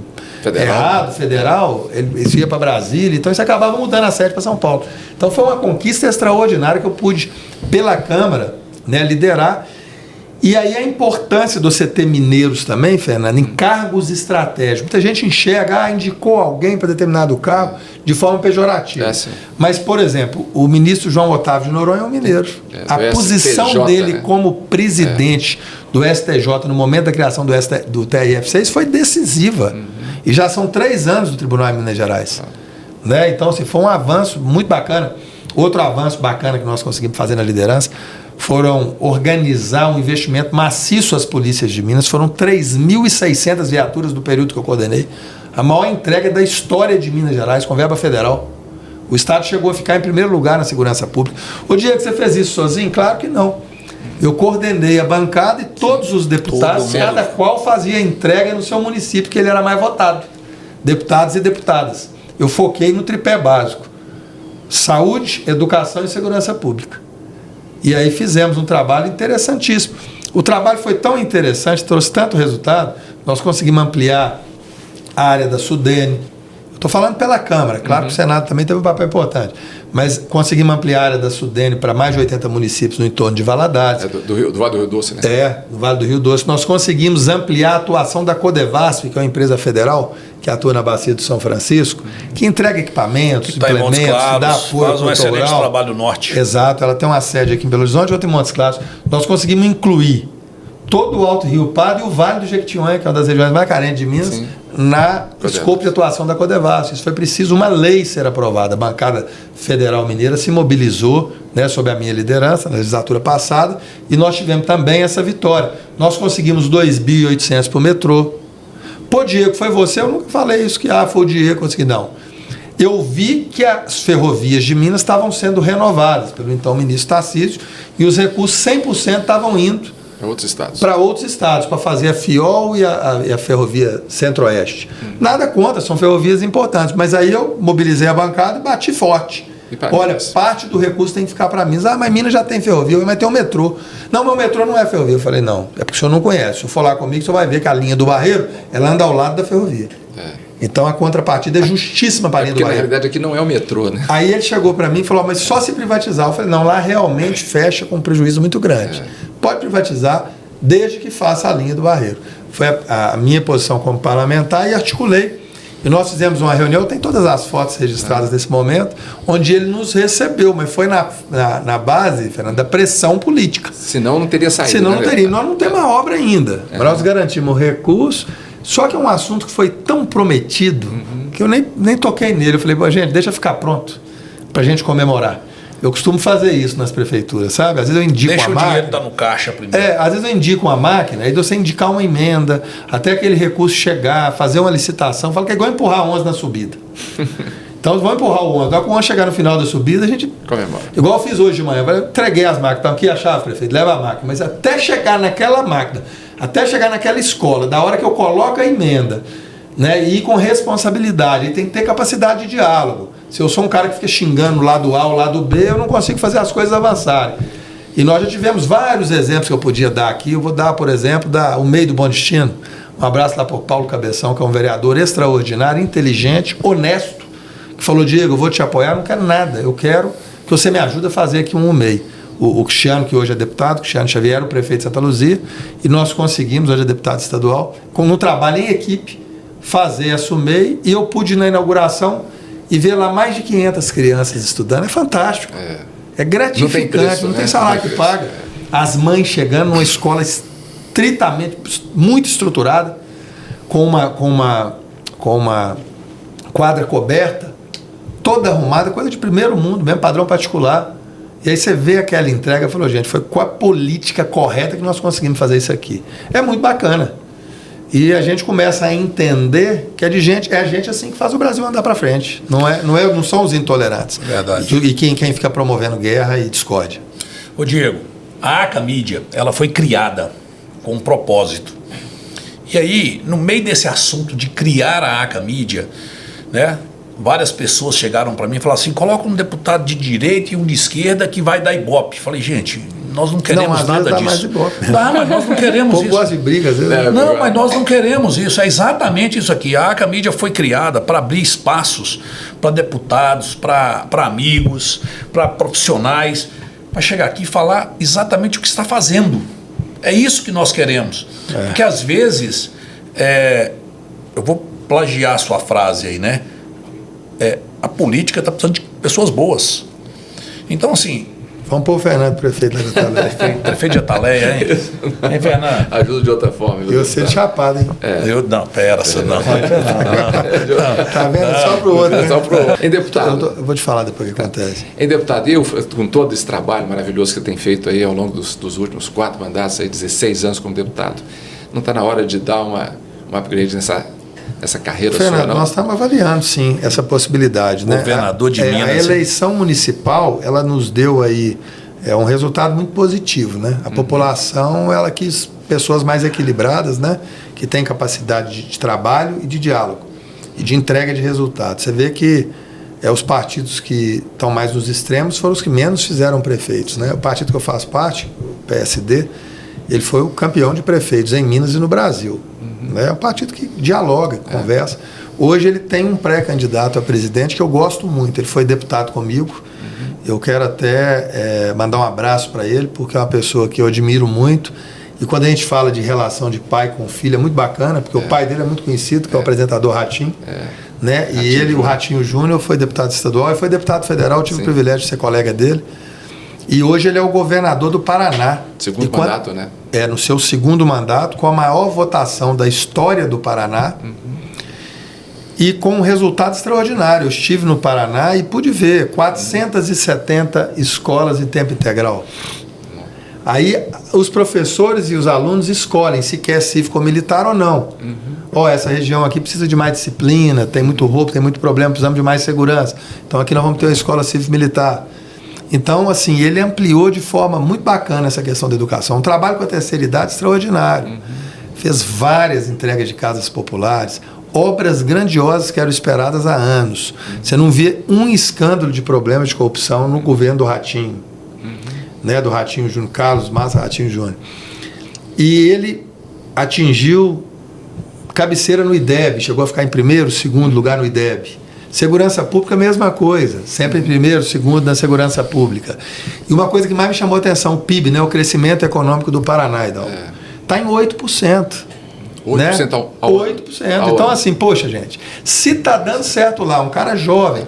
errado, federal, isso ia para Brasília, então isso acabava mudando a sede para São Paulo. Então foi uma conquista extraordinária que eu pude, pela Câmara, né, liderar. E aí a importância de você ter mineiros também, Fernando, em cargos estratégicos. Muita gente enxerga, indicou alguém para determinado cargo de forma pejorativa. Mas, por exemplo, o ministro João Otávio de Noronha é um mineiro. A posição STJ, dele, né, como presidente do STJ no momento da criação do TRF6 foi decisiva. E já são 3 anos do Tribunal de Minas Gerais. Né? Então, assim, foi um avanço muito bacana. Outro avanço bacana que nós conseguimos fazer na liderança foram organizar um investimento maciço às polícias de Minas. Foram 3.600 viaturas do período que eu coordenei. A maior entrega da história de Minas Gerais com verba federal. O Estado chegou a ficar em primeiro lugar na segurança pública. O dia que você fez isso sozinho? Claro que não. Eu coordenei a bancada e todos os deputados, cada qual fazia a entrega no seu município, que ele era mais votado. Deputados e deputadas. Eu foquei no tripé básico: saúde, educação e segurança pública. E aí fizemos um trabalho interessantíssimo. O trabalho foi tão interessante, trouxe tanto resultado, nós conseguimos ampliar a área da SUDENE. Estou falando pela Câmara, claro que o Senado também teve um papel importante, mas conseguimos ampliar a área da SUDENE para mais de 80 municípios no entorno de Valadares. Do Vale do Rio Doce, né? Do Vale do Rio Doce. Nós conseguimos ampliar a atuação da Codevasf, que é uma empresa federal que atua na Bacia do São Francisco, que entrega equipamentos, implementos, dá apoio, faz um excelente trabalho no norte. Exato, ela tem uma sede aqui em Belo Horizonte e outra em Montes Claros. Nós conseguimos incluir todo o Alto Rio Pardo e o Vale do Jequitinhonha, que é uma das regiões mais carentes de Minas, na escopo de atuação da Codevasf. Isso foi preciso uma lei ser aprovada. A bancada federal mineira se mobilizou, né, sob a minha liderança, na legislatura passada, e nós tivemos também essa vitória. Nós conseguimos 2.800 para o metrô. Pô, Diego, foi você? Eu nunca falei isso, que foi o Diego que consegui. Não. Eu vi que as ferrovias de Minas estavam sendo renovadas pelo então ministro Tarcísio, e os recursos 100% estavam indo para outros estados, para fazer a FIOL e a Ferrovia Centro-Oeste. Nada contra, são ferrovias importantes, mas aí eu mobilizei a bancada e bati forte. Olha, parte do recurso tem que ficar para Minas. Mas Minas já tem ferrovia, mas tem um metrô. Não, meu metrô não é ferrovia. Eu falei, não, é porque o senhor não conhece. Se eu for lá comigo, o senhor vai ver que a linha do Barreiro, ela anda ao lado da ferrovia. Então a contrapartida é justíssima para a linha do Barreiro. Porque na realidade aqui não é o metrô, né? Aí ele chegou para mim e falou, mas só se privatizar. Eu falei, não, lá realmente fecha com um prejuízo muito grande. Pode privatizar desde que faça a linha do Barreiro. Foi a minha posição como parlamentar e articulei. E nós fizemos uma reunião, tem todas as fotos registradas desse momento, onde ele nos recebeu, mas foi na base, Fernando, da pressão política. Senão não teria saído. Senão não teria. Nós não temos a obra ainda. Nós garantimos o recurso, só que é um assunto que foi tão prometido que eu nem toquei nele. Eu falei, gente, deixa ficar pronto para a gente comemorar. Eu costumo fazer isso nas prefeituras, sabe? Às vezes eu indico uma máquina. Deixa o dinheiro estar no caixa primeiro. Às vezes eu indico uma máquina, aí você indicar uma emenda, até aquele recurso chegar, fazer uma licitação. Falo que é igual empurrar 11 na subida. Então vamos empurrar o 11. Agora quando chegar no final da subida, a gente comemora. Igual eu fiz hoje de manhã, eu entreguei as máquinas. Então aqui a chave, prefeito, leva a máquina. Mas até chegar naquela máquina, até chegar naquela escola, da hora que eu coloco a emenda, né, e ir com responsabilidade, e tem que ter capacidade de diálogo. Se eu sou um cara que fica xingando o lado A, o lado B, eu não consigo fazer as coisas avançarem. E nós já tivemos vários exemplos que eu podia dar aqui. Eu vou dar, por exemplo, o meio do Bom Destino. Um abraço lá para o Paulo Cabeção, que é um vereador extraordinário, inteligente, honesto, que falou, Diego, eu vou te apoiar, não quero nada, eu quero que você me ajude a fazer aqui um MEI. O Cristiano, que hoje é deputado, Cristiano Xavier, o prefeito de Santa Luzia, e nós conseguimos, hoje é deputado estadual, no trabalho em equipe, fazer essa MEI, e eu pude ir na inauguração e ver lá mais de 500 crianças estudando. É fantástico. É gratificante, não tem salário que paga. As mães chegando numa escola estritamente, muito estruturada, com uma quadra coberta, toda arrumada, coisa de primeiro mundo, mesmo padrão particular. E aí você vê aquela entrega e falou, gente, foi com a política correta que nós conseguimos fazer isso aqui. É muito bacana. E a gente começa a entender que é a gente assim que faz o Brasil andar para frente. Não são os intolerantes. Verdade. E quem fica promovendo guerra e discórdia. Ô Diego, a ACA Mídia, ela foi criada com um propósito. E aí, no meio desse assunto de criar a ACA Mídia, né, várias pessoas chegaram para mim e falaram assim, coloca um deputado de direita e um de esquerda que vai dar ibope. Falei, gente, nós não queremos nada disso. Mais ibope. Dá, mas nós não queremos isso. Gosta de brigas, não, mas nós não queremos isso. É exatamente isso aqui. A ACA Mídia foi criada para abrir espaços para deputados, para amigos, para profissionais, para chegar aqui e falar exatamente o que está fazendo. É isso que nós queremos. Porque às vezes, eu vou plagiar a sua frase aí, né? A política está precisando de pessoas boas. Então, assim... Vamos pôr o Fernando, prefeito de Ataleia. Prefeito de Ataleia, hein? Hein, Fernando? Ajuda de outra forma. Eu sei de chapado, hein? Não, pera, não. Tá vendo? Só pro outro, né? Só pro outro. Em deputado... Eu vou te falar depois o que acontece. Em deputado, com todo esse trabalho maravilhoso que você tem feito aí ao longo dos últimos 4 mandatos, aí 16 anos como deputado, não está na hora de dar um upgrade nessa carreira Fernando, sua, não? nós estamos avaliando, sim, essa possibilidade. Governador de Minas. A eleição municipal, ela nos deu aí um resultado muito positivo, né? A população, ela quis pessoas mais equilibradas, né? Que têm capacidade de trabalho e de diálogo e de entrega de resultados. Você vê que os partidos que estão mais nos extremos foram os que menos fizeram prefeitos, né? O partido que eu faço parte, o PSD, ele foi o campeão de prefeitos em Minas e no Brasil. É um partido que dialoga, conversa. Hoje ele tem um pré-candidato a presidente que eu gosto muito. Ele foi deputado comigo. Eu quero até mandar um abraço para ele, porque é uma pessoa que eu admiro muito. E quando a gente fala de relação de pai com filho, é muito bacana, porque o pai dele é muito conhecido, que é o apresentador Ratinho. Né? Ratinho e ele, Júnior. o Ratinho Júnior, foi deputado estadual e foi deputado federal. Eu tive o privilégio de ser colega dele. E hoje ele é o governador do Paraná. Segundo mandato, né? No seu segundo mandato, com a maior votação da história do Paraná. E com um resultado extraordinário. Eu estive no Paraná e pude ver 470 escolas em tempo integral. Aí os professores e os alunos escolhem se quer cívico-militar ou não. Essa região aqui precisa de mais disciplina, tem muito roubo, tem muito problema, precisamos de mais segurança. Então aqui nós vamos ter uma escola cívico-militar. Então, assim, ele ampliou de forma muito bacana essa questão da educação. Um trabalho com a terceira idade extraordinário. Fez várias entregas de casas populares, obras grandiosas que eram esperadas há anos. Você não vê um escândalo de problemas de corrupção no governo do Ratinho, né, do Ratinho Júnior, Carlos Massa Ratinho Júnior. E ele atingiu cabeceira no IDEB, chegou a ficar em primeiro, segundo lugar no IDEB. Segurança pública, mesma coisa, sempre em primeiro, segundo na segurança pública. E uma coisa que mais me chamou a atenção, o PIB, né, o crescimento econômico do Paraná, está em 8%. 8% né? ao 8%. Então, assim, poxa, gente, se está dando certo lá, um cara jovem.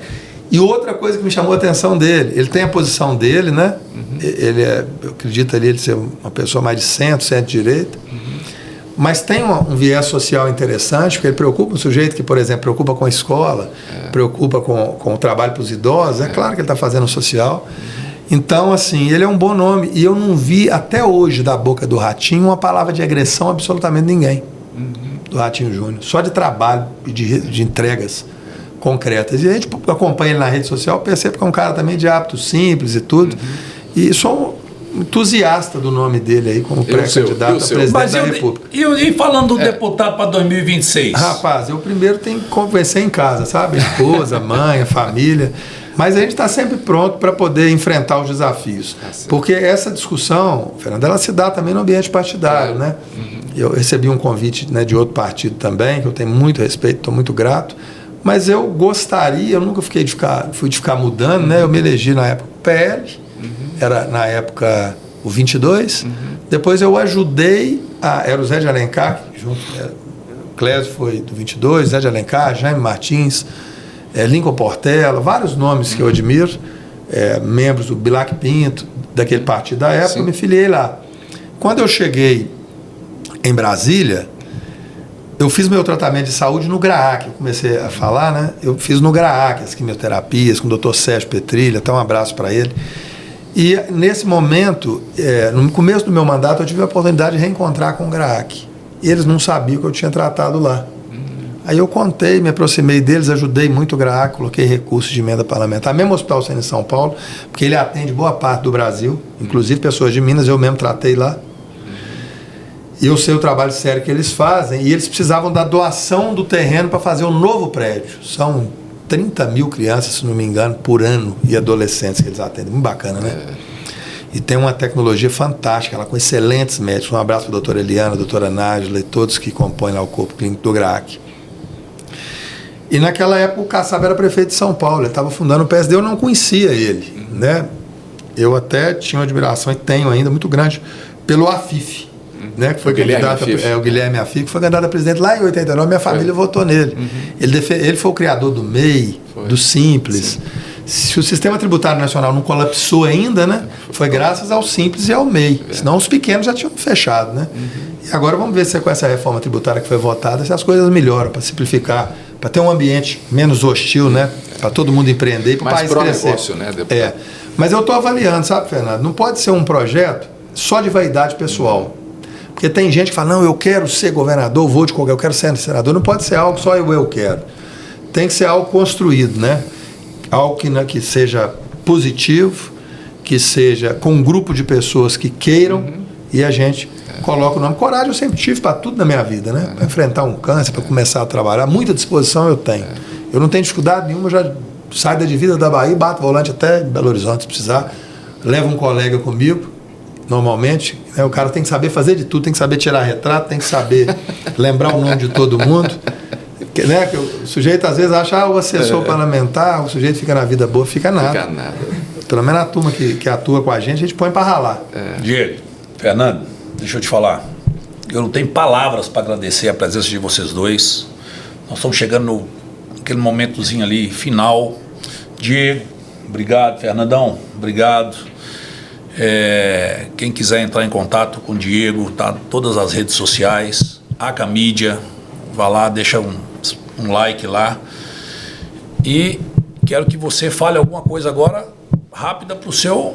E outra coisa que me chamou a atenção dele, ele tem a posição dele, né? Ele eu acredito ali ele ser uma pessoa mais de centro-direita. Mas tem um viés social interessante, porque ele preocupa um sujeito que, por exemplo, preocupa com a escola, preocupa com o trabalho para os idosos. É claro que ele está fazendo social. Então, assim, ele é um bom nome. E eu não vi até hoje da boca do Ratinho uma palavra de agressão a absolutamente ninguém. Do Ratinho Júnior. Só de trabalho e de entregas concretas. E a gente acompanha ele na rede social, percebe que é um cara também de hábitos simples e tudo. E sou entusiasta do nome dele aí como pré-candidato a presidente da República. E falando do deputado para 2026? Rapaz, eu primeiro tenho que convencer em casa, sabe? Esposa, mãe, família. Mas a gente está sempre pronto para poder enfrentar os desafios. Porque essa discussão, Fernando, ela se dá também no ambiente partidário, né? Eu recebi um convite, né, de outro partido também, que eu tenho muito respeito, estou muito grato. Mas eu gostaria, eu nunca fui de ficar mudando, né? Eu me elegi na época o PL, era na época o 22. Depois eu ajudei, era o Zé de Alencar, junto, o Clésio foi do 22, Zé de Alencar, Jaime Martins, Lincoln Portela, vários nomes que eu admiro, membros do Bilac Pinto, daquele partido da época, eu me filiei lá. Quando eu cheguei em Brasília, eu fiz meu tratamento de saúde no GRAAC, eu comecei a falar, né? Eu fiz no GRAAC as quimioterapias com o Dr. Sérgio Petrilha, até um abraço para ele. E nesse momento, no começo do meu mandato, eu tive a oportunidade de reencontrar com o GRAAC. E eles não sabiam que eu tinha tratado lá. Aí eu contei, me aproximei deles, ajudei muito o GRAAC, coloquei recursos de emenda parlamentar, mesmo o Hospital Sênior em São Paulo, porque ele atende boa parte do Brasil, inclusive pessoas de Minas, eu mesmo tratei lá. E eu sei o trabalho sério que eles fazem, e eles precisavam da doação do terreno para fazer um novo prédio. São 30 mil crianças, se não me engano, por ano, e adolescentes que eles atendem. Muito bacana, né? E tem uma tecnologia fantástica, ela com excelentes médicos. Um abraço para a doutora Eliana, a doutora Nájila e todos que compõem lá o corpo clínico do GRAAC. E naquela época o Kassab era prefeito de São Paulo, ele estava fundando o PSD, eu não conhecia ele, né? Eu até tinha uma admiração, e tenho ainda, muito grande, pelo Afif, né? Que foi candidato, o Guilherme Afif, que foi candidato a presidente lá em 89, minha família votou nele. Ele foi o criador do MEI, do Simples. Se o sistema tributário nacional não colapsou ainda, né? Foi graças ao Simples e ao MEI, senão os pequenos já tinham fechado, né? E agora vamos ver se com essa reforma tributária que foi votada, se as coisas melhoram, para simplificar, para ter um ambiente menos hostil, né? Para todo mundo empreender e para o país crescer. Negócio, né, deputado? Mas eu estou avaliando, sabe, Fernando? Não pode ser um projeto só de vaidade pessoal. Porque tem gente que fala, não, eu quero ser governador, vou de qualquer, eu quero ser senador. Não pode ser algo só eu quero. Tem que ser algo construído, né? Algo que seja positivo, que seja com um grupo de pessoas que queiram, e a gente coloca o nome. Coragem eu sempre tive para tudo na minha vida, né? Para enfrentar um câncer, para começar a trabalhar. Muita disposição eu tenho. Eu não tenho dificuldade nenhuma, eu já saio da divisa da Bahia, bato volante até Belo Horizonte, se precisar. Levo um colega comigo, normalmente. Né? O cara tem que saber fazer de tudo, tem que saber tirar retrato, tem que saber lembrar o nome de todo mundo. Né? Que o sujeito às vezes acha, o assessor parlamentar, o sujeito fica na vida boa, fica nada. Fica nada. Pelo menos a turma que atua com a gente põe para ralar. Diego, Fernando, deixa eu te falar. Eu não tenho palavras para agradecer a presença de vocês dois. Nós estamos chegando naquele momentozinho ali, final. Diego, obrigado. Fernandão, obrigado. Quem quiser entrar em contato com o Diego, tá todas as redes sociais, Aca Mídia, vá lá, deixa um like lá. E quero que você fale alguma coisa agora rápida para o seu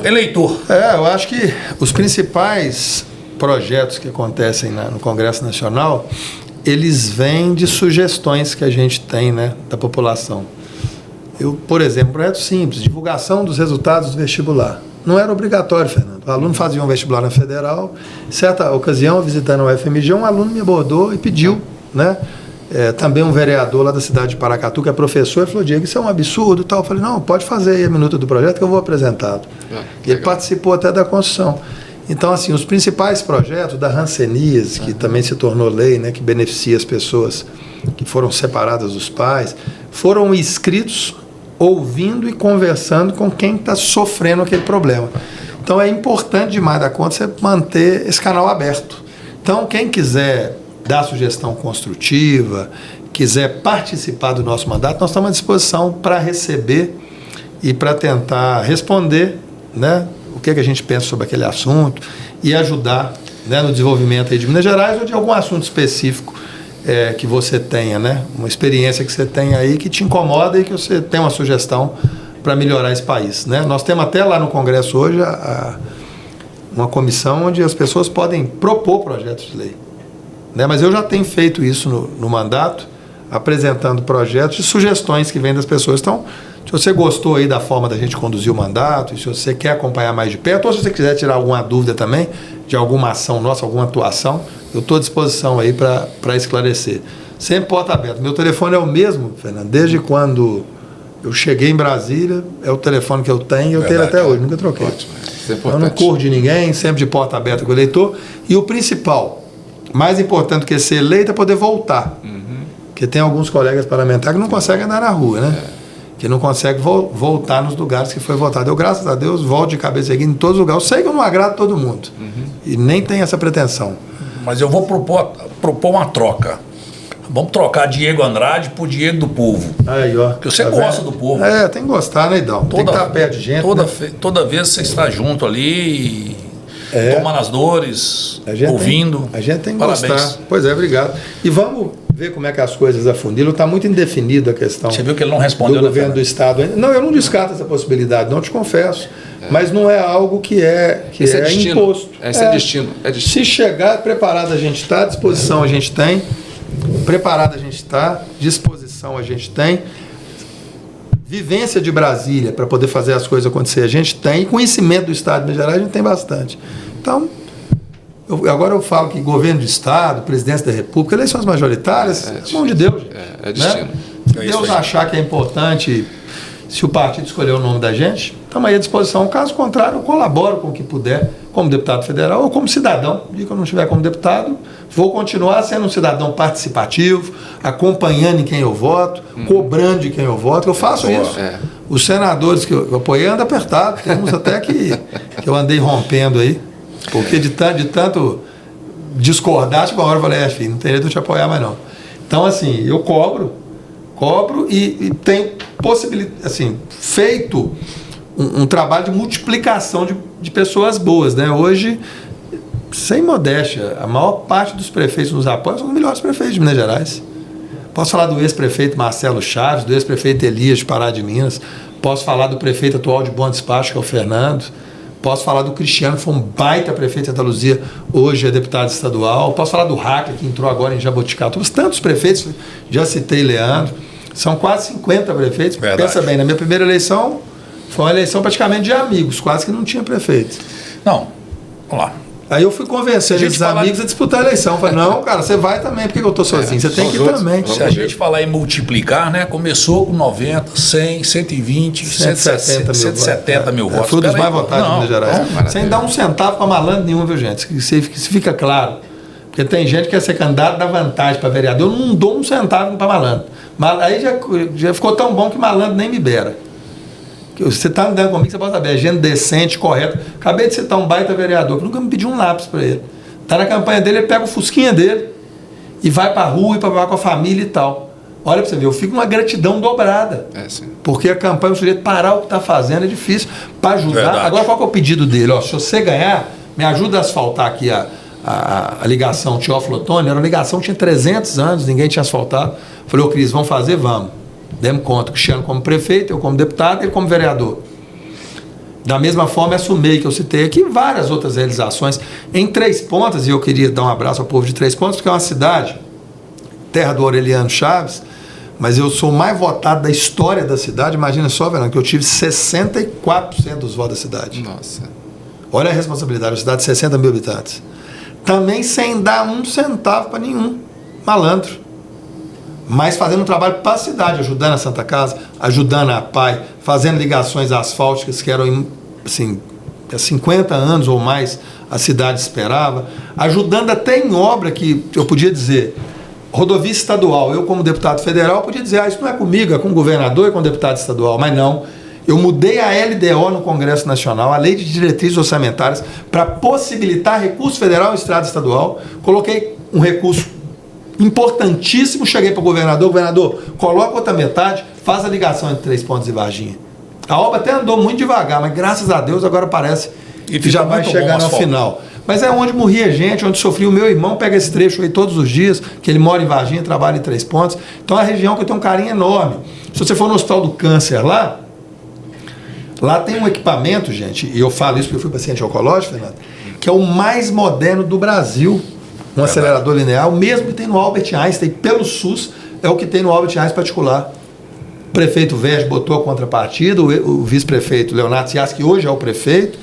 eleitor. Eu acho que os principais projetos que acontecem no Congresso Nacional, eles vêm de sugestões que a gente tem, né, da população. Por exemplo, projeto simples, divulgação dos resultados do vestibular. Não era obrigatório, Fernando. O aluno fazia um vestibular na Federal. Certa ocasião, visitando o UFMG, um aluno me abordou e pediu, né? Também um vereador lá da cidade de Paracatu, que é professor, ele falou, Diego, isso é um absurdo, tal. Eu falei, não, pode fazer aí a minuta do projeto que eu vou apresentá-lo. Ele participou até da construção. Então, assim, os principais projetos da Hanseníase, que também se tornou lei, né, que beneficia as pessoas que foram separadas dos pais, foram inscritos ouvindo e conversando com quem está sofrendo aquele problema. Então, é importante demais da conta você manter esse canal aberto. Então, quem quiser dar sugestão construtiva, quiser participar do nosso mandato, nós estamos à disposição para receber e para tentar responder, né, o que a gente pensa sobre aquele assunto e ajudar, né, no desenvolvimento aí de Minas Gerais ou de algum assunto específico que você tenha, né, uma experiência que você tenha aí que te incomoda e que você tem uma sugestão para melhorar esse país, né? Nós temos até lá no Congresso hoje uma comissão onde as pessoas podem propor projetos de lei, né? Mas eu já tenho feito isso no mandato, apresentando projetos e sugestões que vêm das pessoas. Então, se você gostou aí da forma da gente conduzir o mandato, e se você quer acompanhar mais de perto, ou se você quiser tirar alguma dúvida também de alguma ação nossa, alguma atuação, eu estou à disposição aí para esclarecer. Sempre porta aberta. Meu telefone é o mesmo, Fernando, desde quando eu cheguei em Brasília, é o telefone que eu tenho e eu tenho até hoje, nunca troquei. Ótimo, isso é importante. Eu não corro de ninguém, sempre de porta aberta com o eleitor. E o principal, mais importante do que ser eleito, é poder voltar. Porque tem alguns colegas parlamentares que não conseguem andar na rua, né? Que não conseguem voltar nos lugares que foi votado. Eu, graças a Deus, volto de cabeça erguida em todos os lugares. Eu sei que eu não agrado todo mundo. E nem tenho essa pretensão. Mas eu vou propor uma troca. Vamos trocar Diego Andrade por Diego do Povo. Aí, ó. Porque você gosta do povo. Tem que gostar, né, Idão? Tem que estar perto de gente. Toda vez você está junto ali, tomando as dores, ouvindo. A gente tem que Parabéns. gostar. Pois é, obrigado. E vamos ver como é que as coisas afunilam. Está muito indefinido a questão. Você viu que ele não respondeu do governo do Estado ainda. Não, eu não descarto essa possibilidade, não te confesso. Mas não é algo que é imposto. Esse é destino. Se chegar, preparado a gente está, disposição a gente tem, preparado a gente está, disposição a gente tem, vivência de Brasília para poder fazer as coisas acontecer a gente tem, e conhecimento do Estado de Minas Gerais a gente tem bastante. Então, agora eu falo que governo de Estado, presidência da República, eleições majoritárias, é mão de Deus. Gente, é destino. Né? Se Deus achar que é importante, se o partido escolher o nome da gente, estamos aí à disposição. Caso contrário, eu colaboro com o que puder, como deputado federal ou como cidadão. E quando eu não estiver como deputado, vou continuar sendo um cidadão participativo, acompanhando em quem eu voto, cobrando de quem eu voto. Eu faço isso. Os senadores que eu apoiei andam apertados. Temos até que eu andei rompendo aí. Porque de tanto discordar, tipo, uma hora eu falei, filho, não tem jeito de eu te apoiar mais não. Então, assim, eu cobro e tenho possibilidade, assim, feito um trabalho de multiplicação de pessoas boas, né? Hoje, sem modéstia, a maior parte dos prefeitos nos apoiam são os melhores prefeitos de Minas Gerais. Posso falar do ex-prefeito Marcelo Chaves, do ex-prefeito Elias de Pará de Minas, posso falar do prefeito atual de Bom Despacho, que é o Fernando, posso falar do Cristiano, que foi um baita prefeito de Santa Luzia, hoje é deputado estadual, posso falar do Hacker, que entrou agora em Jaboticabal, tantos prefeitos, já citei Leandro, são quase 50 prefeitos. Verdade. Pensa bem, na minha primeira eleição, foi uma eleição praticamente de amigos, quase que não tinha prefeito. Não, vamos lá. Aí eu fui convencer esses amigos a disputar a eleição. Falei, não, cara, você vai também, porque eu estou sozinho, você tem que ir também. Se a gente falar em multiplicar, né, começou com 90, 100, 120, 170 mil votos. Foi um dos mais votados de Minas Gerais. Sem dar um centavo para malandro nenhum, viu, gente? Isso fica claro. Porque tem gente que quer ser candidato, dá vantagem para vereador. Eu não dou um centavo para malandro. Aí já ficou tão bom que malandro nem me beira. Você está andando comigo, você pode saber, é gente decente, correto. Acabei de citar um baita vereador que nunca me pediu um lápis para ele. Está na campanha dele, ele pega o fusquinha dele e vai para a rua e para falar com a família e tal. Olha para você ver, eu fico uma gratidão dobrada. Porque a campanha, o sujeito parar o que está fazendo é difícil para ajudar. Verdade. Agora, qual que é o pedido dele? Se você ganhar, me ajuda a asfaltar aqui a ligação Teófilo-Otoni. Era uma ligação que tinha 300 anos, ninguém tinha asfaltado. Falei, Cris, vamos fazer? Vamos. Demos conta, o Cristiano como prefeito, eu como deputado, ele como vereador. Da mesma forma, a SUMEI, que eu citei aqui, várias outras realizações. Em Três Pontas, e eu queria dar um abraço ao povo de Três Pontas, porque é uma cidade, terra do Aureliano Chaves, mas eu sou o mais votado da história da cidade. Imagina só, Fernando, que eu tive 64% dos votos da cidade. Nossa. Olha a responsabilidade, uma cidade de 60 mil habitantes. Também sem dar um centavo para nenhum malandro. Mas fazendo um trabalho para a cidade, ajudando a Santa Casa, ajudando a PAI, fazendo ligações asfálticas que eram, assim, há 50 anos ou mais a cidade esperava, ajudando até em obra que eu podia dizer, rodovia estadual, eu como deputado federal podia dizer, isso não é comigo, é com o governador e com o deputado estadual, mas não. Eu mudei a LDO no Congresso Nacional, a Lei de Diretrizes Orçamentárias, para possibilitar recurso federal em estrada estadual, coloquei um recurso importantíssimo, cheguei para o governador, coloca outra metade, faz a ligação entre Três Pontas e Varginha. A obra até andou muito devagar, mas graças a Deus agora parece que já vai chegar no final. Mas é onde morria gente, onde sofria. O meu irmão pega esse trecho aí todos os dias, que ele mora em Varginha, trabalha em Três Pontas. Então é uma região que eu tenho um carinho enorme. Se você for no Hospital do Câncer lá tem um equipamento, gente, e eu falo isso porque eu fui paciente oncológico, Fernando, que é o mais moderno do Brasil. Um acelerador linear, o mesmo que tem no Albert Einstein, pelo SUS, é o que tem no Albert Einstein particular. O prefeito Verde botou a contrapartida, o vice-prefeito Leonardo Cias, que hoje é o prefeito,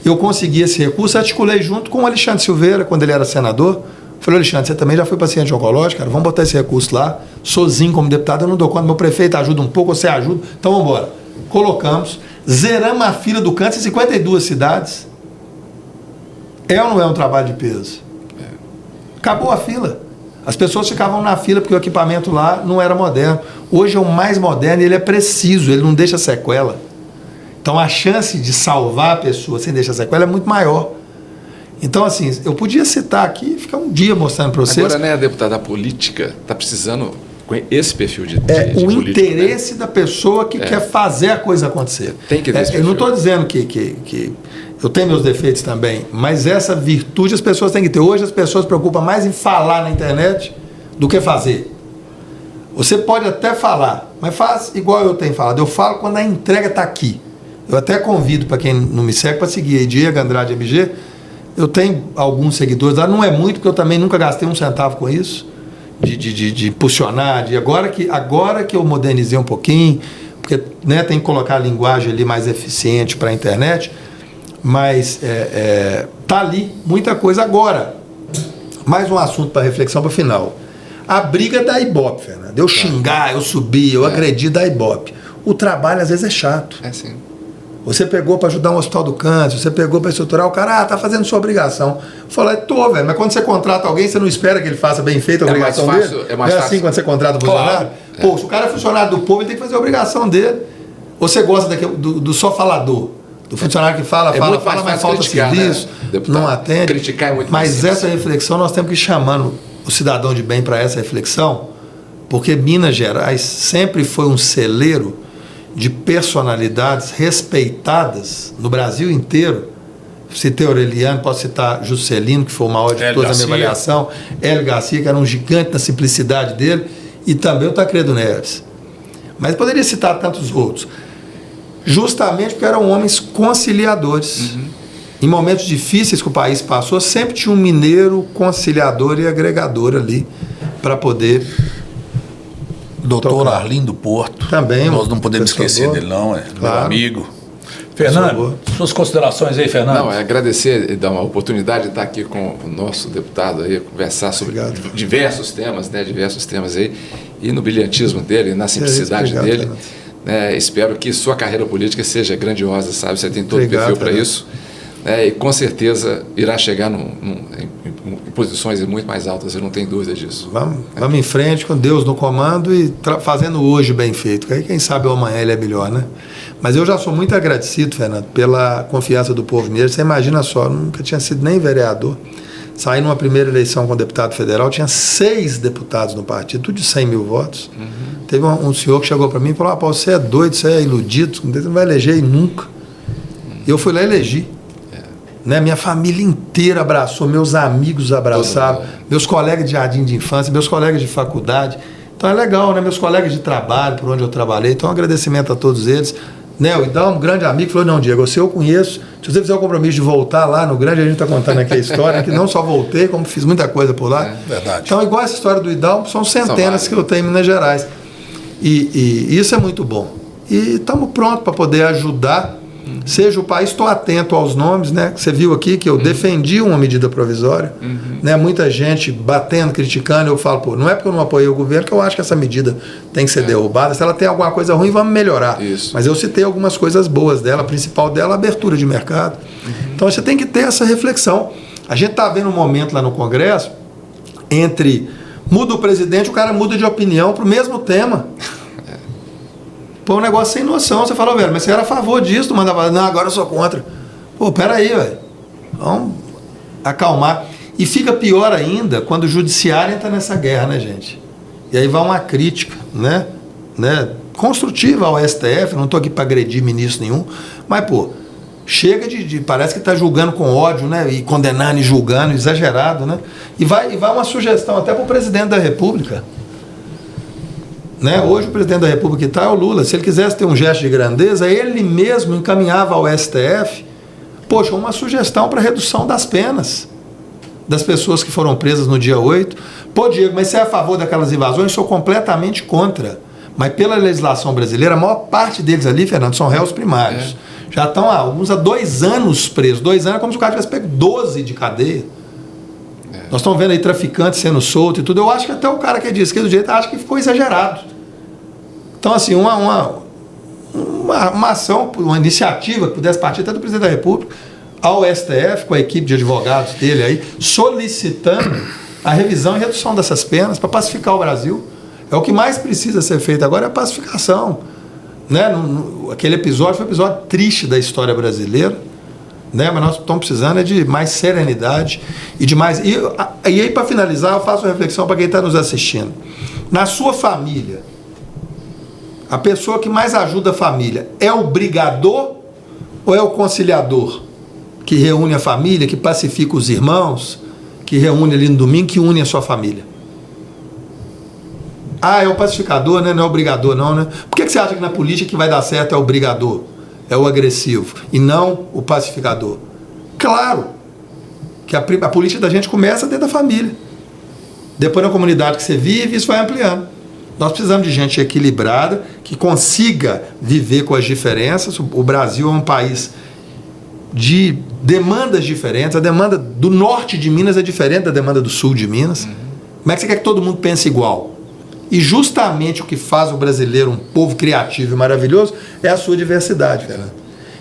eu consegui esse recurso, articulei junto com o Alexandre Silveira, quando ele era senador. Falei, Alexandre, você também já foi paciente oncológico, cara, vamos botar esse recurso lá, sozinho como deputado, eu não dou conta, meu prefeito ajuda um pouco, você ajuda, então vamos embora. Colocamos, zeramos a fila do câncer em 52 cidades. É ou não é um trabalho de peso? Acabou a fila. As pessoas ficavam na fila porque o equipamento lá não era moderno. Hoje é o mais moderno e ele é preciso, ele não deixa sequela. Então a chance de salvar a pessoa sem deixar sequela é muito maior. Então, assim, eu podia citar aqui e ficar um dia mostrando para vocês. Agora, né, deputada, a política está precisando com esse perfil de o político, interesse, né, da pessoa que quer fazer a coisa acontecer. Tem que ter esse perfil. Eu não estou dizendo que eu tenho meus defeitos também, mas essa virtude as pessoas têm que ter. Hoje as pessoas se preocupam mais em falar na internet do que fazer. Você pode até falar, mas faz igual eu tenho falado. Eu falo quando a entrega está aqui. Eu até convido para quem não me segue para seguir aí, Diego Andrade MG. Eu tenho alguns seguidores lá, não é muito, porque eu também nunca gastei um centavo com isso, de impulsionar, agora que eu modernizei um pouquinho, porque né, tem que colocar a linguagem ali mais eficiente para a internet, mas tá ali muita coisa. Agora, mais um assunto para reflexão para o final. A briga da Ibope, Fernando. Eu xingar, eu subir, eu agredir da Ibope. O trabalho às vezes é chato. É sim. Você pegou para ajudar um hospital do câncer, você pegou para estruturar, o cara, tá fazendo sua obrigação. Eu falei, velho, mas quando você contrata alguém, você não espera que ele faça bem feita a obrigação dele? É mais fácil. Assim quando você contrata o funcionário? Pô, se o cara é funcionário do povo, ele tem que fazer a obrigação dele. Ou você gosta do só falador? Do funcionário que fala, mas falta serviço, né? Não atende. Criticar é muito mas essa reflexão, nós temos que ir chamando o cidadão de bem para essa reflexão, porque Minas Gerais sempre foi um celeiro de personalidades respeitadas no Brasil inteiro. Citei Aureliano, posso citar Juscelino, que foi o maior de toda a minha avaliação, Hélio Garcia, que era um gigante na simplicidade dele, e também o Tancredo Neves. Mas poderia citar tantos outros. Justamente porque eram homens conciliadores. Em momentos difíceis que o país passou, sempre tinha um mineiro conciliador e agregador ali para poder... Doutor Arlindo Porto. Também. Nós não podemos esquecer dele, não. Claro. Meu amigo. Fernando, suas considerações aí, Fernando? Não, é agradecer e dar uma oportunidade de estar aqui com o nosso deputado aí, conversar sobre diversos temas, né? Diversos temas aí. E no brilhantismo dele, na simplicidade dele. Né, espero que sua carreira política seja grandiosa, sabe? Você tem todo o perfil para isso. E com certeza irá chegar em posições muito mais altas, eu não tenho dúvida disso. Vamos em frente com Deus no comando e fazendo hoje bem feito. Aí quem sabe o amanhã ele é melhor, né? Mas eu já sou muito agradecido, Fernando, pela confiança do povo mineiro. Você imagina só, eu nunca tinha sido nem vereador. Saí numa primeira eleição com deputado federal, tinha 6 deputados no partido, tudo de 100 mil votos. Teve um senhor que chegou para mim e falou, você é doido, você é iludido, você não vai eleger nunca. E eu fui lá e elegi. Né? Minha família inteira abraçou, meus amigos abraçaram, meus colegas de jardim de infância, meus colegas de faculdade. Então é legal, né? Meus colegas de trabalho, por onde eu trabalhei. Então um agradecimento a todos eles. Né? O Idal, um grande amigo, falou, não, Diego, eu conheço. Se você fizer o compromisso de voltar lá no Grande, a gente está contando aqui a história, que não só voltei, como fiz muita coisa por lá. Verdade. Então, igual essa história do Idal, são centenas que eu tenho em Minas Gerais. E isso é muito bom. E estamos prontos para poder ajudar. Seja o país, estou atento aos nomes, né? Você viu aqui que eu defendi uma medida provisória, né? Muita gente batendo, criticando, eu falo, não é porque eu não apoiei o governo que eu acho que essa medida tem que ser derrubada. Se ela tem alguma coisa ruim, vamos melhorar. Isso. Mas eu citei algumas coisas boas dela, a principal dela, a abertura de mercado. Então você tem que ter essa reflexão. A gente está vendo um momento lá no Congresso entre muda o presidente, o cara muda de opinião para o mesmo tema. Pô, um negócio sem noção. Você falou, velho, mas você era a favor disso, tu mandava, não, agora eu sou contra. Pô, peraí, velho. Vamos acalmar. E fica pior ainda quando o judiciário entra nessa guerra, né, gente? E aí vai uma crítica, né? Construtiva ao STF, não estou aqui para agredir ministro nenhum, mas, pô, chega parece que está julgando com ódio, né? E condenando e julgando, exagerado, né? E vai uma sugestão até para o presidente da República. Né? Hoje o presidente da República que está é o Lula. Se ele quisesse ter um gesto de grandeza, ele mesmo encaminhava ao STF, poxa, uma sugestão para redução das penas das pessoas que foram presas no dia 8. Pô, Diego, mas você é a favor daquelas invasões? Eu sou completamente contra. Mas pela legislação brasileira, a maior parte deles ali, Fernando, são réus primários. Já estão alguns há 2 anos presos. 2 anos é como se o cara tivesse pego 12 de cadeia. Nós estamos vendo aí traficantes sendo soltos e tudo. Eu acho que até o cara que é de esquerda do direito acha que ficou exagerado. Então, assim, uma ação, uma iniciativa que pudesse partir até do presidente da República ao STF, com a equipe de advogados dele aí, solicitando a revisão e redução dessas penas para pacificar o Brasil. É o que mais precisa ser feito agora, é a pacificação. Né? Aquele episódio foi um episódio triste da história brasileira. Né? Mas nós estamos precisando de mais serenidade e de mais... E aí, para finalizar, eu faço uma reflexão para quem está nos assistindo. Na sua família, a pessoa que mais ajuda a família é o brigador ou é o conciliador? Que reúne a família, que pacifica os irmãos, que reúne ali no domingo, que une a sua família. Ah, é o pacificador, né? Não é o brigador, não, né? Por que você acha que na política que vai dar certo é o brigador? É o agressivo, e não o pacificador? Claro que a política da gente começa dentro da família. Depois na comunidade que você vive, isso vai ampliando. Nós precisamos de gente equilibrada, que consiga viver com as diferenças. O Brasil é um país de demandas diferentes. A demanda do norte de Minas é diferente da demanda do sul de Minas. Como é que você quer que todo mundo pense igual? E justamente o que faz o brasileiro um povo criativo e maravilhoso é a sua diversidade, Fernando.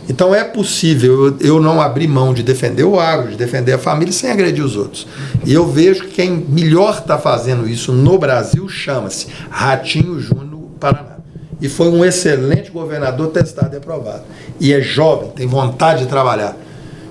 Então é possível eu não abrir mão de defender o agro, de defender a família sem agredir os outros. E eu vejo que quem melhor está fazendo isso no Brasil chama-se Ratinho Júnior no Paraná. E foi um excelente governador testado e aprovado. E é jovem, tem vontade de trabalhar.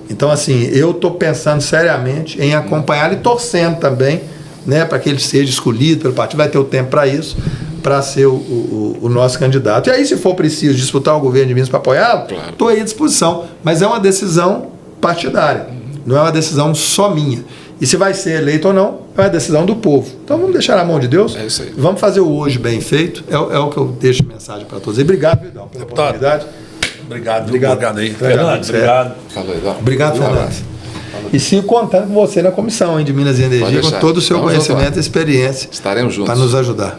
Então, assim, eu estou pensando seriamente em acompanhar e torcendo também, né, para que ele seja escolhido pelo partido. Vai ter o tempo para isso, para ser o nosso candidato. E aí, se for preciso disputar o governo de Minas para apoiá-lo, estou aí à disposição. Mas é uma decisão partidária, não é uma decisão só minha. E se vai ser eleito ou não, é uma decisão do povo. Então vamos deixar na mão de Deus. É isso aí. Vamos fazer o hoje bem feito. É o que eu deixo de mensagem para todos. E obrigado, Vidal, pela oportunidade. Obrigado aí. Fernando, obrigado. Falou, Eduardo. Obrigado, Fernando. E sigo contando com você na comissão de Minas e Energia, com todo o seu conhecimento e experiência. Estaremos juntos. Para nos ajudar.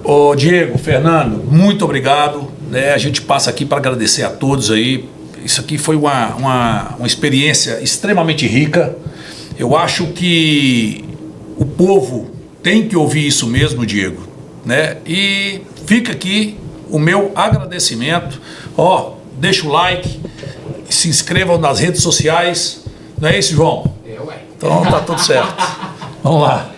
Ô Diego, Fernando, muito obrigado. A gente passa aqui para agradecer a todos aí. Isso aqui foi uma experiência extremamente rica. Eu acho que o povo tem que ouvir isso mesmo, Diego, né? E fica aqui o meu agradecimento. Deixa o like, se inscrevam nas redes sociais. Não é isso, João? Então tá tudo certo. Vamos lá.